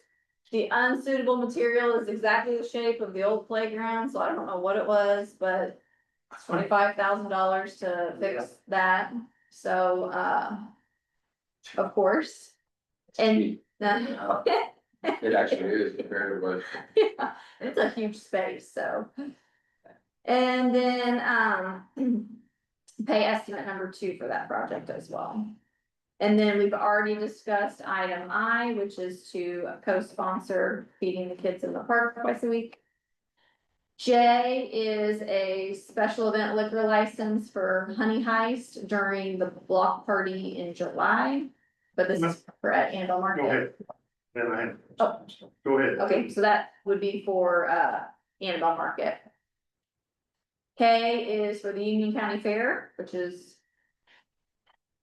The unsuitable material is exactly the shape of the old playground, so I don't know what it was, but it's $25,000 to fix that, so, of course. And, It actually is compared to what. yeah, it's a huge space, so. And then, pay estimate number 2 for that project as well. And then we've already discussed item I, which is to co-sponsor feeding the kids in the park twice a week. J is a special event liquor license for Honey Heist during the block party in July. But this is for at Annabelle Go Market. ahead. Then I have. Oh. Go ahead. Okay, so that would be for Annabelle Market. K is for the Union County Fair, which is.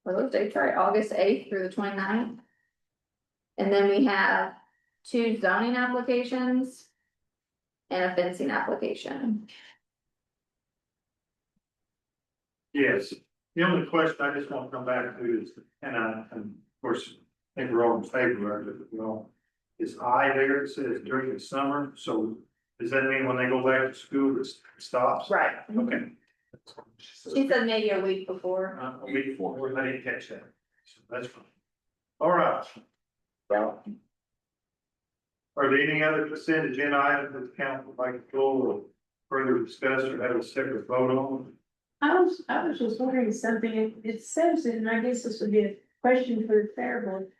For those dates, right, August 8th through the 29th. And then we have 2 zoning applications. And a fencing application. Yes, the only question I just want to come back to is, and of course, I think we're all in favor of it, well, is I there, it says during the summer, so does that mean when they go back to school, it stops? Right. Okay. She said maybe a week before. A week before, I didn't catch that, so that's fine. All right. Well. Are there any other consent agenda items that the council would like to go or further discuss or have a separate vote on? I was just wondering something, it says, and I guess this would be a question for the fair board.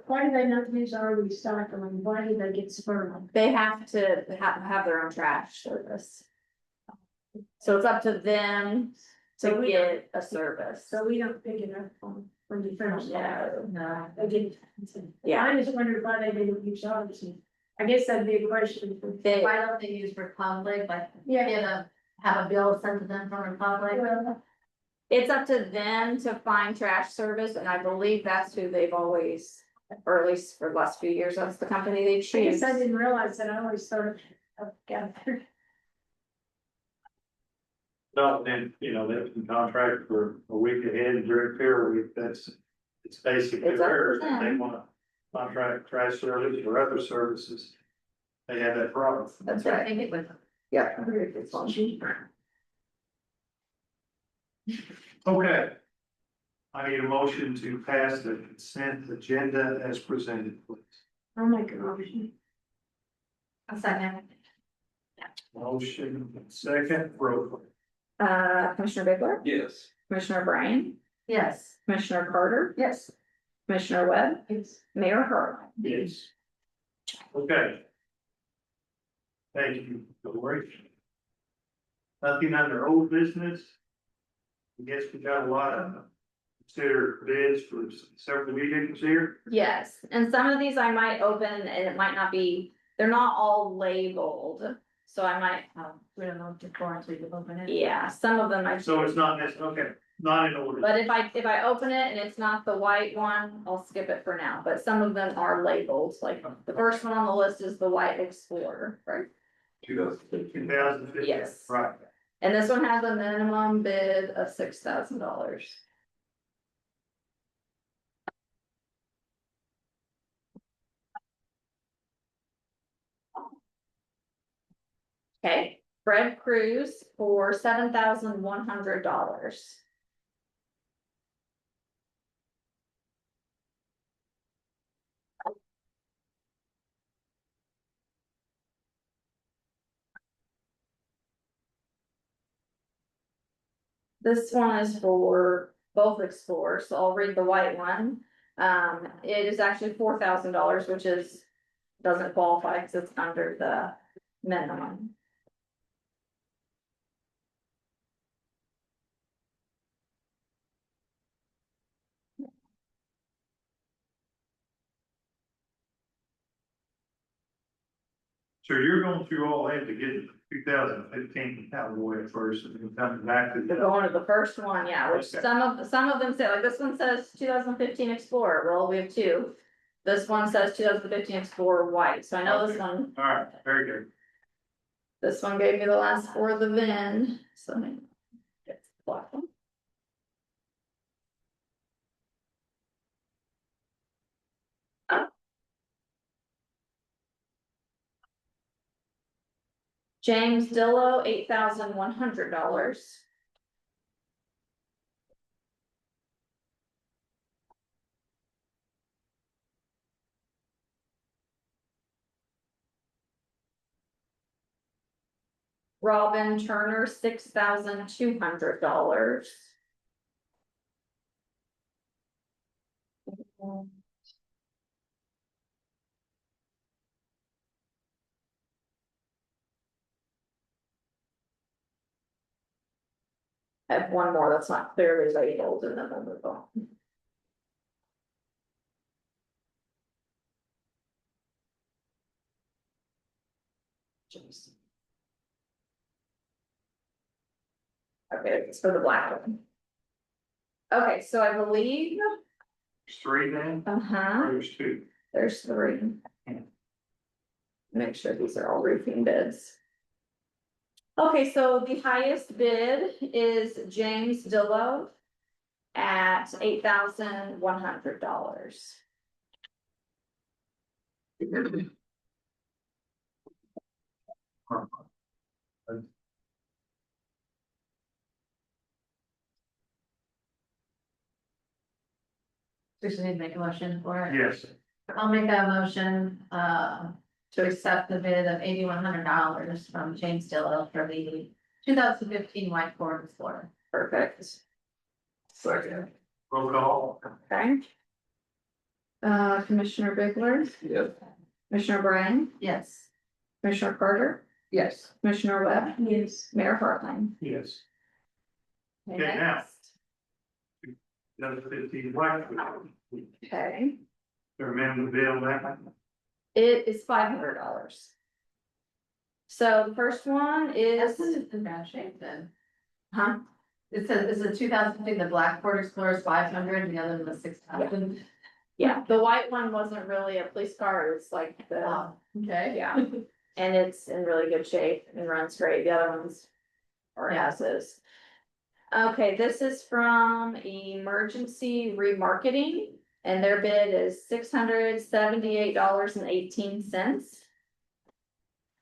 Why do they not use our recycling? Why do they get spurred? They have to have their own trash service. So it's up to them to get a service. So we don't pick it up from the fair. No. They didn't. Yeah. I just wondered why they didn't use ours. I guess that'd be a question for. Why don't they use Republic, like, Yeah. have a bill sent to them from Republic? Well, It's up to them to find trash service, and I believe that's who they've always, or at least for the last few years, that's the company they I choose. guess I didn't realize that. I always thought of Gather. No, then, they can contract for a week ahead and during fair week, it's basically It's up to theirs, if they them. wanna contract trash service or other services. They have that problem. That's I right. think it was. Yeah. Okay. I need a motion to pass the consent agenda as presented, please. I'll make a motion. A second. Motion second, roll call. Commissioner Bickler, Yes. Commissioner Bryan, Yes. Commissioner Carter, Yes. Commissioner Webb, Yes. Mayor Hurl. Yes. Okay. Thank you, Lori. Nothing under old business. I guess we got a lot of consider bids for several meetings here. Yes, and some of these I might open and it might not be, they're not all labeled, so I might, We don't know if the quarantine to open it. yeah, some of them I. So it's not necessarily, okay, not in order. But if I open it and it's not the white one, I'll skip it for now, but some of them are labeled, like the first one on the list is the White Explorer, right? 2015. 2015. Yes. Right. And this one has a minimum bid of $6,000. Okay, Fred Cruz for $7,100. This one is for both Explorers, so I'll read the white one. It is actually $4,000, which is, doesn't qualify because it's under the minimum. So you're going through all that to get 2015 out of the way first and then coming back to. They're going to the first one, yeah, which Okay. some of them say, like this one says 2015 Explorer, well, we have 2. This one says 2015 Explorer White, so I know this one, All right, very good. this one gave me the last 4 of the VIN, so. let me get the black one. James Dillo, $8,100. Robin Turner, $6,200. I have one more that's not clearly labeled and then we'll move on. Jeez. Okay, it's for the black one. Okay, so I believe, There's three then, or there's two? there's three. Make sure these are all roofing bids. Okay, so the highest bid is James Dillo at $8,100. Just need to make a motion for it. Yes, I'll make a motion, to accept the bid of $8,100 from James Dillo for the 2015 white board floor. Perfect. Second. roll call. Okay. Commissioner Bigler, Yep. Commissioner Bryan, Yes. Commissioner Carter, Yes. Commissioner Webb, Yes. Mayor Hartline. Yes. Okay, Okay, now. next. Another 15 white. Okay, Remember the bill that? it is $500. So the first one That's is, in bad shape then. huh? It says, it's a 2015, the black Ford Explorer is 500 and the other one was 6,000. Yeah, the white one wasn't really a police car, it's like the, Oh, okay. yeah, and it's in really good shape and runs great, the other ones are Yeah. as is. Okay, this is from Emergency Remarketing, and their bid is $678.18.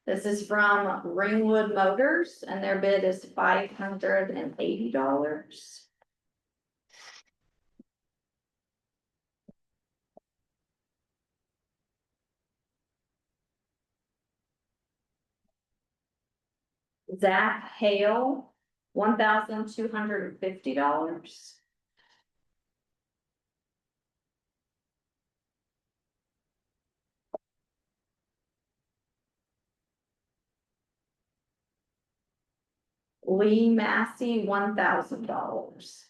This is from Ringwood Motors, and their bid is $580. Zach Hale, $1,250. Lee Massey, $1,000.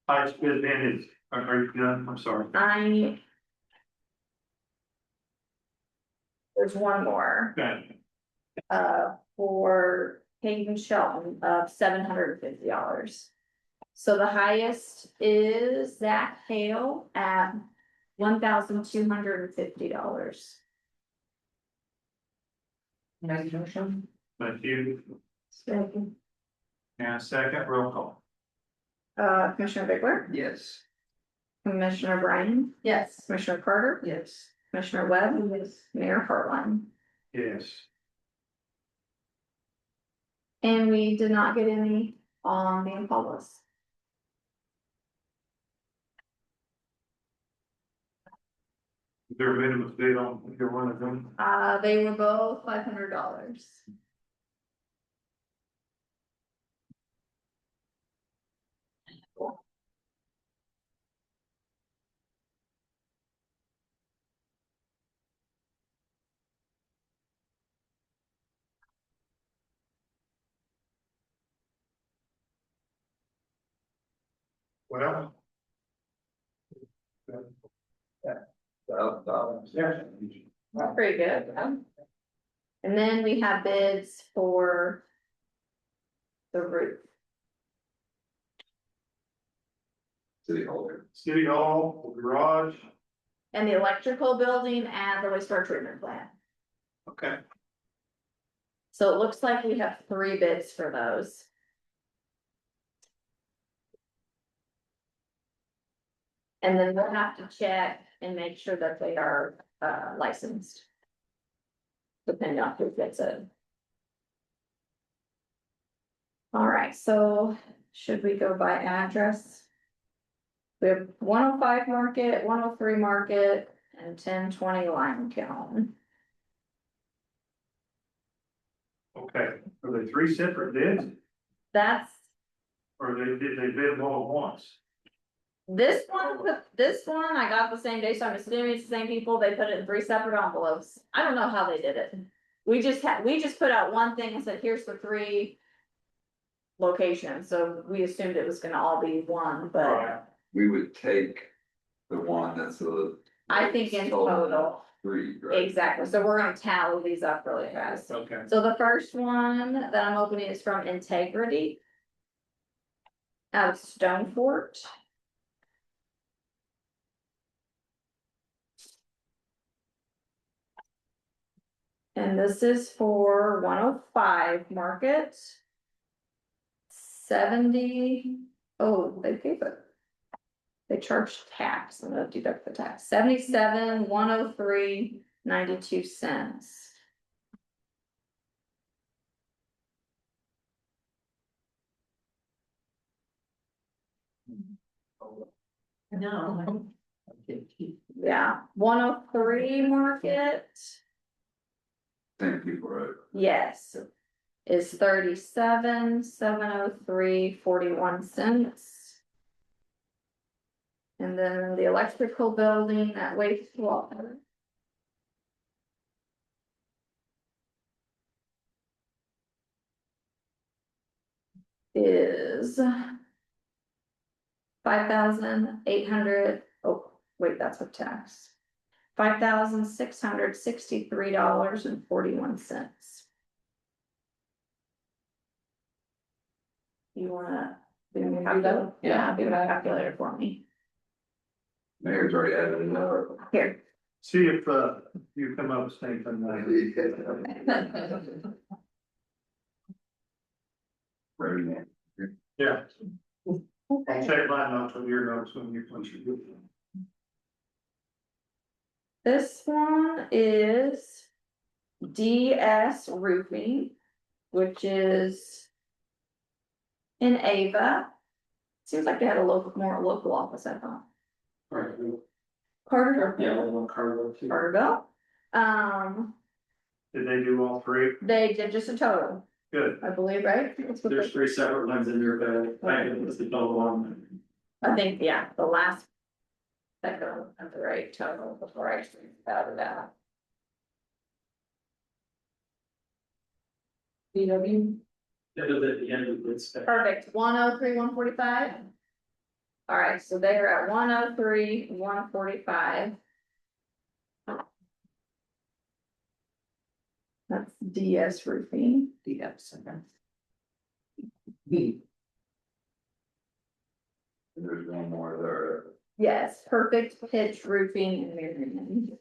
Highest bid then is, are you done? I'm sorry. There's one more, Okay. for Hayden Shelton of $750. So the highest is Zach Hale at $1,250. Nice motion. Thank you. Second. And second, roll call. Commissioner Bigler, Yes. Commissioner Bryan, Yes. Commissioner Carter, Yes. Commissioner Webb, Mayor Hartline. Yes. And we did not get any on the Impalas. Their minimum bid on either one of them. They were both $500. Well. Yeah. That's pretty good. And then we have bids for the roof. City Hall. City Hall, the garage, And the electrical building and the wastewater treatment plant. okay. So it looks like we have 3 bids for those. And then we'll have to check and make sure that they are licensed. Depending on who gets it. All right, so should we go by address? We have 105 Market, 103 Market, and 1020 Lime Kiln. Okay, are they three separate bids, That's, or did they bid them all at once? this one, I got the same day, so I'm assuming it's the same people, they put it in 3 separate envelopes. I don't know how they did it. We just put out one thing and said, here's the 3 locations, so we assumed it was gonna all be one, but Right. We would take the one that's the. I think in total. 3, right? Exactly, so we're gonna tally these up really fast. Okay. So the first one that I'm opening is from Integrity. Out of Stone Fort. And this is for 105 Market. 70, oh, they gave it. They charged tax, I'm gonna deduct the tax, 77, 103, 92 cents. No. Yeah, 103 Market, Same people, right? yes. Is 37, 703, 41 cents. And then the electrical building at wastewater. Is 5,800, oh, wait, that's with tax. $5,663.41. You wanna do me a calculator? Yeah, do that calculator for me. Mayor's already added it up. Here. See if, you come up with something like. Ready, man. Yeah, Okay. check mine out from your notes when you do them. This one is DS Roofing, which is in Ava. Seems like they had a more local office, I thought. Carter. Carterville. Did they do all 3? They did just a total, Good. I believe, right? That's what they- 3 separate ones in your bed. I think it's the total one. I think, yeah, the last. That go at the right total before I out of that. BW, It was at the end of this. Perfect, 103, 145. All right, so they are at 103, 145. That's DS Roofing. DFs, okay. And there's one more there. Yes, Perfect Pitch Roofing in Marion.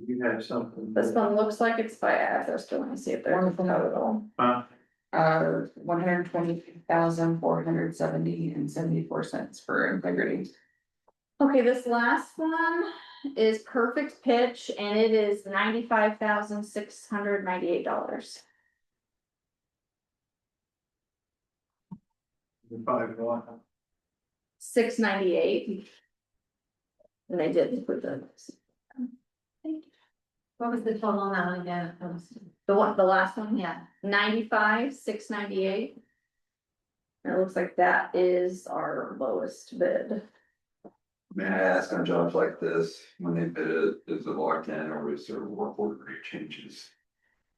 You have something. This one looks like it's by address, do you want to see if there's a total? 120,470.74 for Integrity. Okay, this last one is Perfect Pitch and it is $95,698. 5-1. 698. And they did put the. What was the total amount again? The last one, yeah, 95,698. And it looks like that is our lowest bid. May I ask on jobs like this, when they bid it, is it locked in or is there work order rate changes?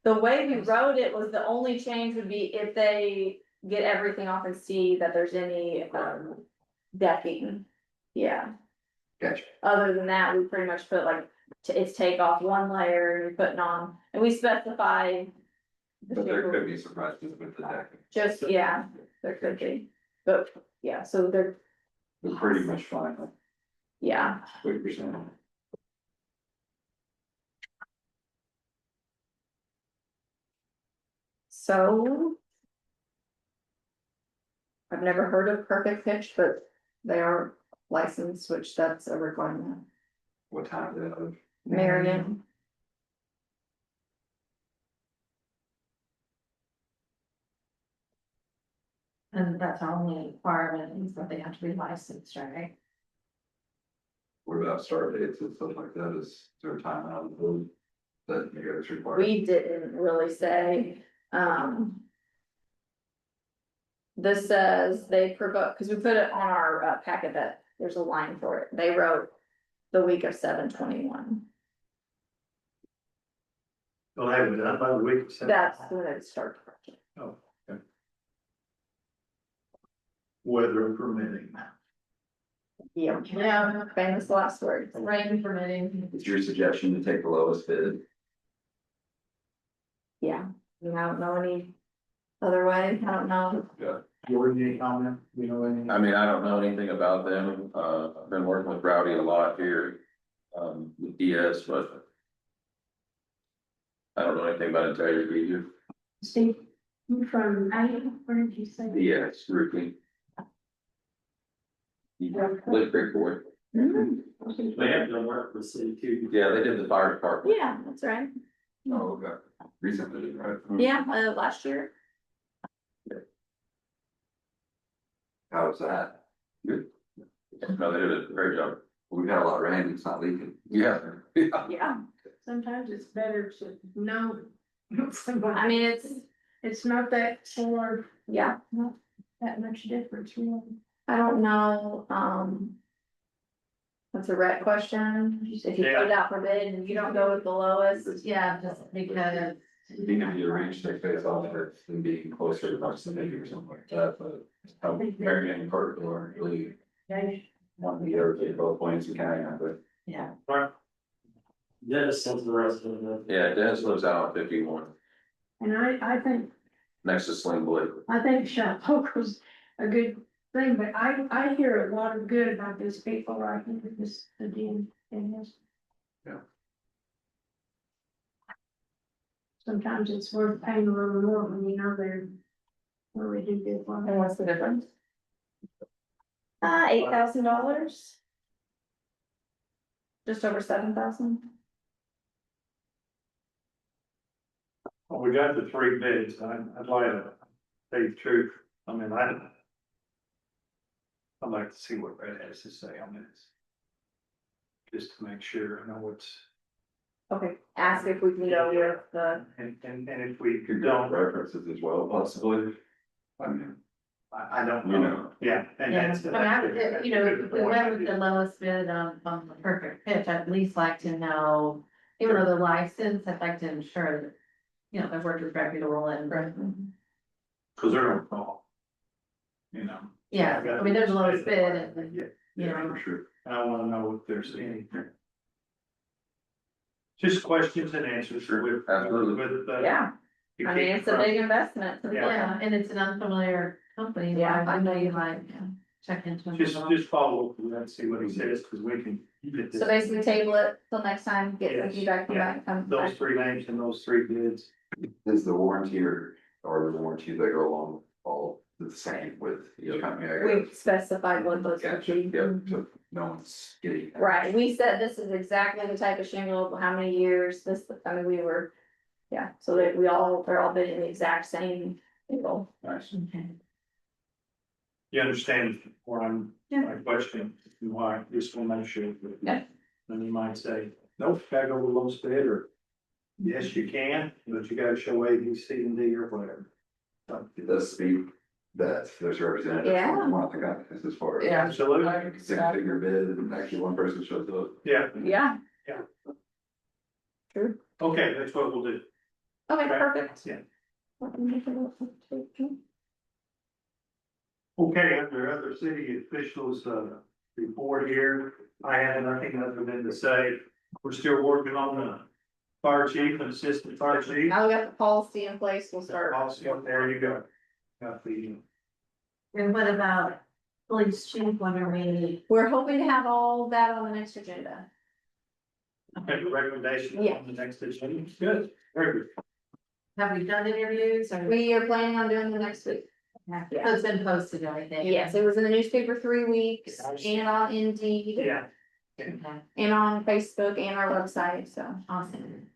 The way we wrote it was the only change would be if they get everything off and see that there's any, decking. Yeah, Gotcha. other than that, we pretty much put like, it's take off one layer and you're putting on, and we specify. But there could be surprises with the deck. Just, yeah, there could be, but, yeah, so they're, They're pretty much fine, like yeah. 40%. So. I've never heard of Perfect Pitch, but they are licensed, which that's a requirement. What time is it? Marion, And that's our only requirement, is that they have to be licensed, right? What about start dates and stuff like that? Is there a time out of the blue that you guys require? we didn't really say, This says they provoke, because we put it on our packet that there's a line for it, they wrote the week of 7/21. Well, they were done by the week. of That's when it started. Oh, okay. Weather permitting. Yeah. Yeah. Famous last words. Rain permitting. Is your suggestion to take the lowest bid? Yeah, I don't know any other way, I don't know. Jordan, any comment? You know any? I mean, I don't know anything about them. I've been working with Rowdy a lot here, with DS, but. I don't know anything about integrity either. Steve, you from, where did you say? DS roofing. Live Creek Board. Mm, They have done work with city too. Yeah, they did the fire department. yeah, that's right, Oh, okay. Recently, right? yeah, last year. How's that? Good. No, they did a great job. We've had a lot of rain, it's not leaking. Yeah. Yeah, Sometimes it's better to know. I mean, It's not that far, yeah, not that much difference, really. I don't know, that's a rec question, if you put it out for bid and you don't go with the lowest. Yeah, just because. Being able to arrange their face off it and being closer to proximity or something like that, but how Marion and Carterville are really wanting to get both points and carrying on, but. Yeah. Dennis sends the rest of them. Yeah, Dennis lives out on 51, And I think next to Sling Blake. Shop Poker's a good thing, but I hear a lot of good about these people, I think it was the dean in this. Yeah. Sometimes it's worth paying a little more when you know they're really do good for And them. what's the difference? $8,000. Just over 7,000. Well, we got the three bids, I'd like to tell you the truth, I mean, I'd like to see what Red has to say on this. Just to make sure I know what's, Okay, ask if we can go with the, and if we Could go don't, references as well, possibly. I mean, I don't you know, know, yeah, and Yeah, that's. I mean, you know, if we went with the lowest bid on the Perfect Pitch, I'd at least like to know, even though they're licensed, I'd like to ensure that. You know, they've worked with reputable and, Cause they're gonna call. You know. yeah, I mean, there's the lowest bid and, Yeah, you know. for sure. I wanna know if there's any. Just questions and answers with. Absolutely. With, yeah, I mean, it's a big investment. Yeah, and it's an unfamiliar company. Yeah. I know you might check into them. Just follow up with that, see what he says, cause we can get So this, basically table it till next time, get the Yes, feedback, come yeah. back, and come those back. three names and those three bids. Is the warranty or the warranties that go along all the same with each company? I We guess? specified what those would Gotcha, be. yeah, so no one's getting. Right, we said this is exactly the type of shingle, how many years, this, I mean, we were, yeah, so that they're all bidding the exact same shingle. Nice. Okay. You understand where I'm, Yeah. my question, and why, just wanna make sure. Yeah. And you might say, nope, gotta go with lowest bid, or yes, you can, but you gotta show A, B, C, and D, or whatever. It does speak that there's representatives Yeah. from one of the companies as far as. Yeah. Absolutely, Six figure bid and actually one person shows up. yeah, Yeah. Yeah. True, okay, that's what we'll do. okay, Okay. perfect. Yeah. Yeah. Okay, under other city officials, report here, I have nothing other than to say, we're still working on the fire chief and assistant fire chief. Now we got the policy in place, we'll start. Policy, there you go. Got the, And what about police chief, when are we? We're hoping to have all that on the next agenda. make a recommendation Yeah. on the next agenda, good, very good. Have we done interviews or? We are planning on doing the next week. So it's been posted and everything? Yes, it was in the newspaper 3 weeks and on Indeed Yeah. Okay, and on Facebook and our website, so. awesome.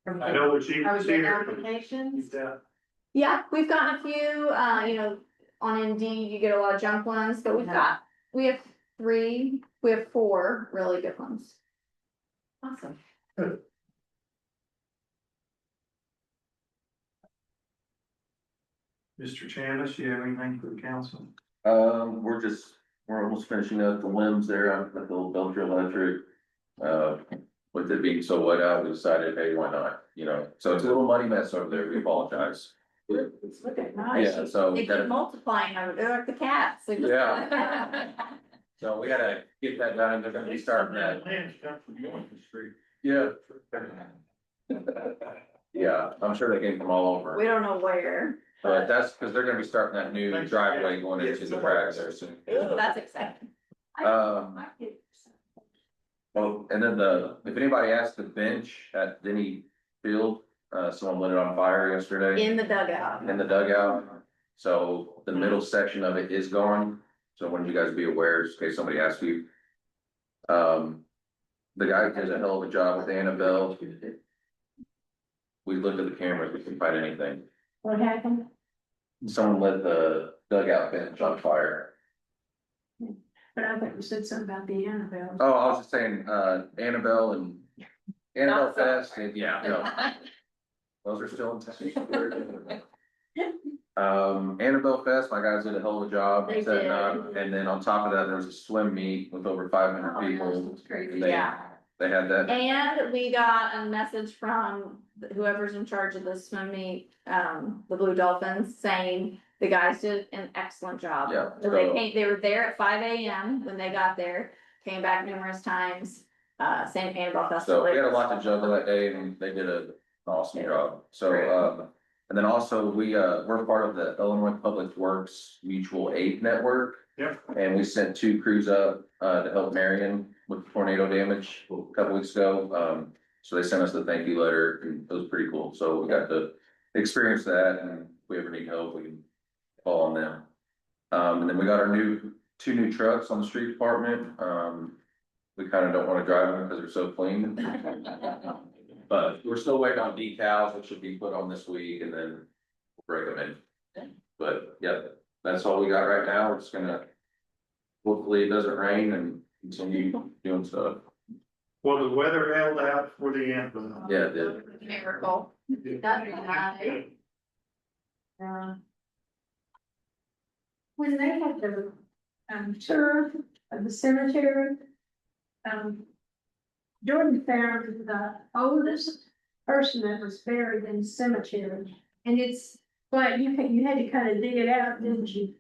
I know what you Are we see getting here. applications? Yeah, we've gotten a few, you know, on Indeed, you get a lot of junk ones, but we have 4 really good ones. Awesome. Mr. Chanis, you have anything for the council? We're almost finishing up the limbs there on the old Belcher Electric. With it being so wet out, we decided, hey, why not, you know, so it's a little muddy mess over there, we apologize. It's looking nice. Yeah, so They we keep gotta, multiplying over there like the cats. They just- Yeah. so we gotta get that done, they're gonna be starting that. Lands come from going the street. Yeah. Yeah, I'm sure they came from all over. We don't know where. But that's because they're gonna be starting that new driveway going into the tracks there soon. Ooh, that's exciting. Well, and then if anybody asked the bench at Denny Field, someone lit it on fire yesterday In the dugout. in the dugout. So the middle section of it is gone. So I wanted you guys to be aware, just in case somebody asks you. The guy does a hell of a job with Annabelle. We looked at the cameras, we couldn't find anything. What happened? Someone lit the dugout bench on fire. But I thought you said something about the Annabelle. Oh, I was just saying, Annabelle and Annabelle Fest, and yeah, no, those are still in testing. Annabelle Fest, my guys did a hell of a job They setting did. up, and then on top of that, there was a swim meet with over 500 people. And Yeah. They had that, And we got a message from whoever's in charge of the swim meet, the Blue Dolphins, saying the guys did an excellent job. Yeah, So they so- they were there at 5 AM when they got there, came back numerous times, San Annabelle Festival. so we had a lot to juggle that day, and they did an awesome job, so, Great. and then also, we're part of the Illinois Public Works Mutual Aid Network. Yep. And we sent 2 crews up, to help Marion with tornado damage a couple weeks ago. So they sent us the thank you letter, and it was pretty cool. So we got to experience that, and if we ever need help, we can call on them. And then we got our 2 new trucks on the street department. We kind of don't want to drive them because they're so clean. But we're still waiting on decals, which should be put on this week, and then we'll break them in. But yeah, that's all we got right now. We're just gonna, hopefully it doesn't rain and continue doing stuff. Well, the weather held out for the end. Yeah, it did. Miracle. That's nice. When they had the, tour of the cemetery, Jordan found the oldest person that was buried in the cemetery. And it's, but you had to kind of dig it out, didn't you?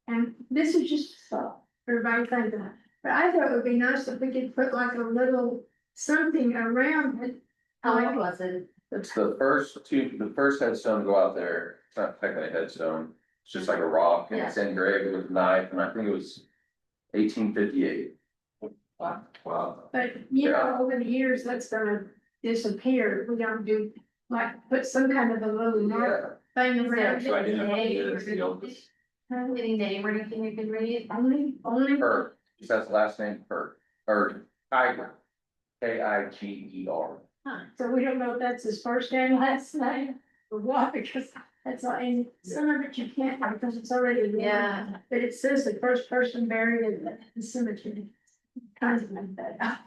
And this is just thought, everybody think of it. But I thought it would be nice if we could put like a little something around it. How old was it? It's the first headstone to go out there. It's not technically a headstone. It's just like a rock, and it's engraved with a knife, and I think it was 1858. Wow. But, you know, over the years, that's gonna disappear. We don't do, like, put some kind of a little mark thing around So I didn't have it. to get the oldest. Any name or anything you can read? Only. Kirk, just has the last name Kirk, or Kiger. Kiger. So we don't know if that's his first and last name or what, because that's all, and some of it you can't, because it's already. written. Yeah. But it says the first person buried in the cemetery. Kind of like that.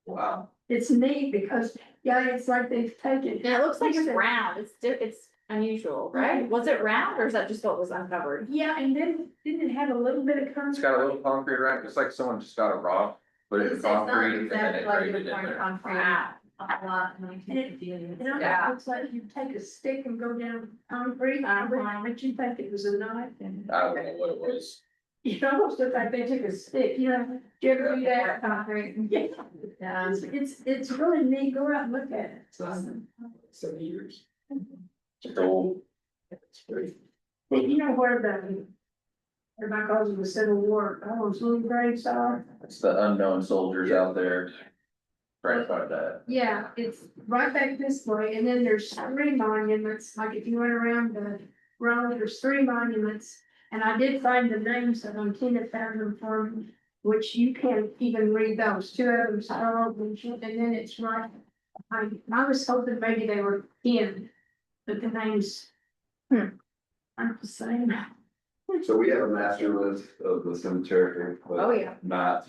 Wow. It's neat because, yeah, it's like they've taken. And it looks like it's round. It's unusual, right? Was it round or is that just what was uncovered? Yeah, and then, didn't it have a little bit of It's concrete? got a little concrete around it. It's like someone just got a rock, put it in concrete, and then it graded in there. Wow. A lot, 1950. It almost Yeah. looks like you take a stick and go down concrete, but you think it was a knife and. I don't know what it was. It almost looked like they took a stick, you know, do you ever do that? Concrete. Yeah. Yeah. It's really neat, go out and look at it. It's awesome. 70 years. It's old. But you know where everybody calls it the Civil War, all those little graves are? It's the unknown soldiers out there. right about that. Yeah, it's right back this way, and then there's 3 monuments, like if you went around the road, there's 3 monuments. And I did find the names of them, Tina found them for me, which you can't even read those, 2 of them, Starl, and then it's right. I was hoping maybe they were in, but the names. Aren't the same. So we have a master list of the cemetery, Oh, but yeah. not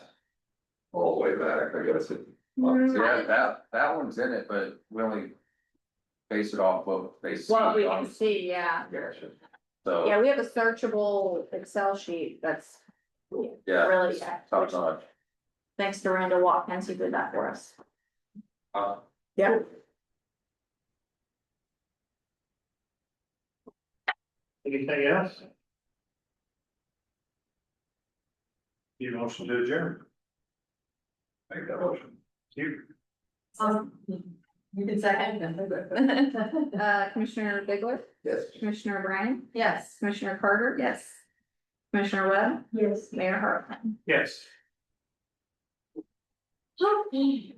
all the way back, I guess it. Yeah, that one's in it, but we only base it off what they see What we on. can see, yeah. Gotcha. So, Yeah, we have a searchable Excel sheet that's yeah, really, top notch. thanks to Randall Watkins, who did that for us. Yeah. Anything else? You motion to adjourn. Make that motion. You. You can second. Commissioner Bigler, Yes. Commissioner O'Brien, Yes. Commissioner Carter. Yes. Commissioner Webb, Yes. Mayor Hartman. Yes. Okay.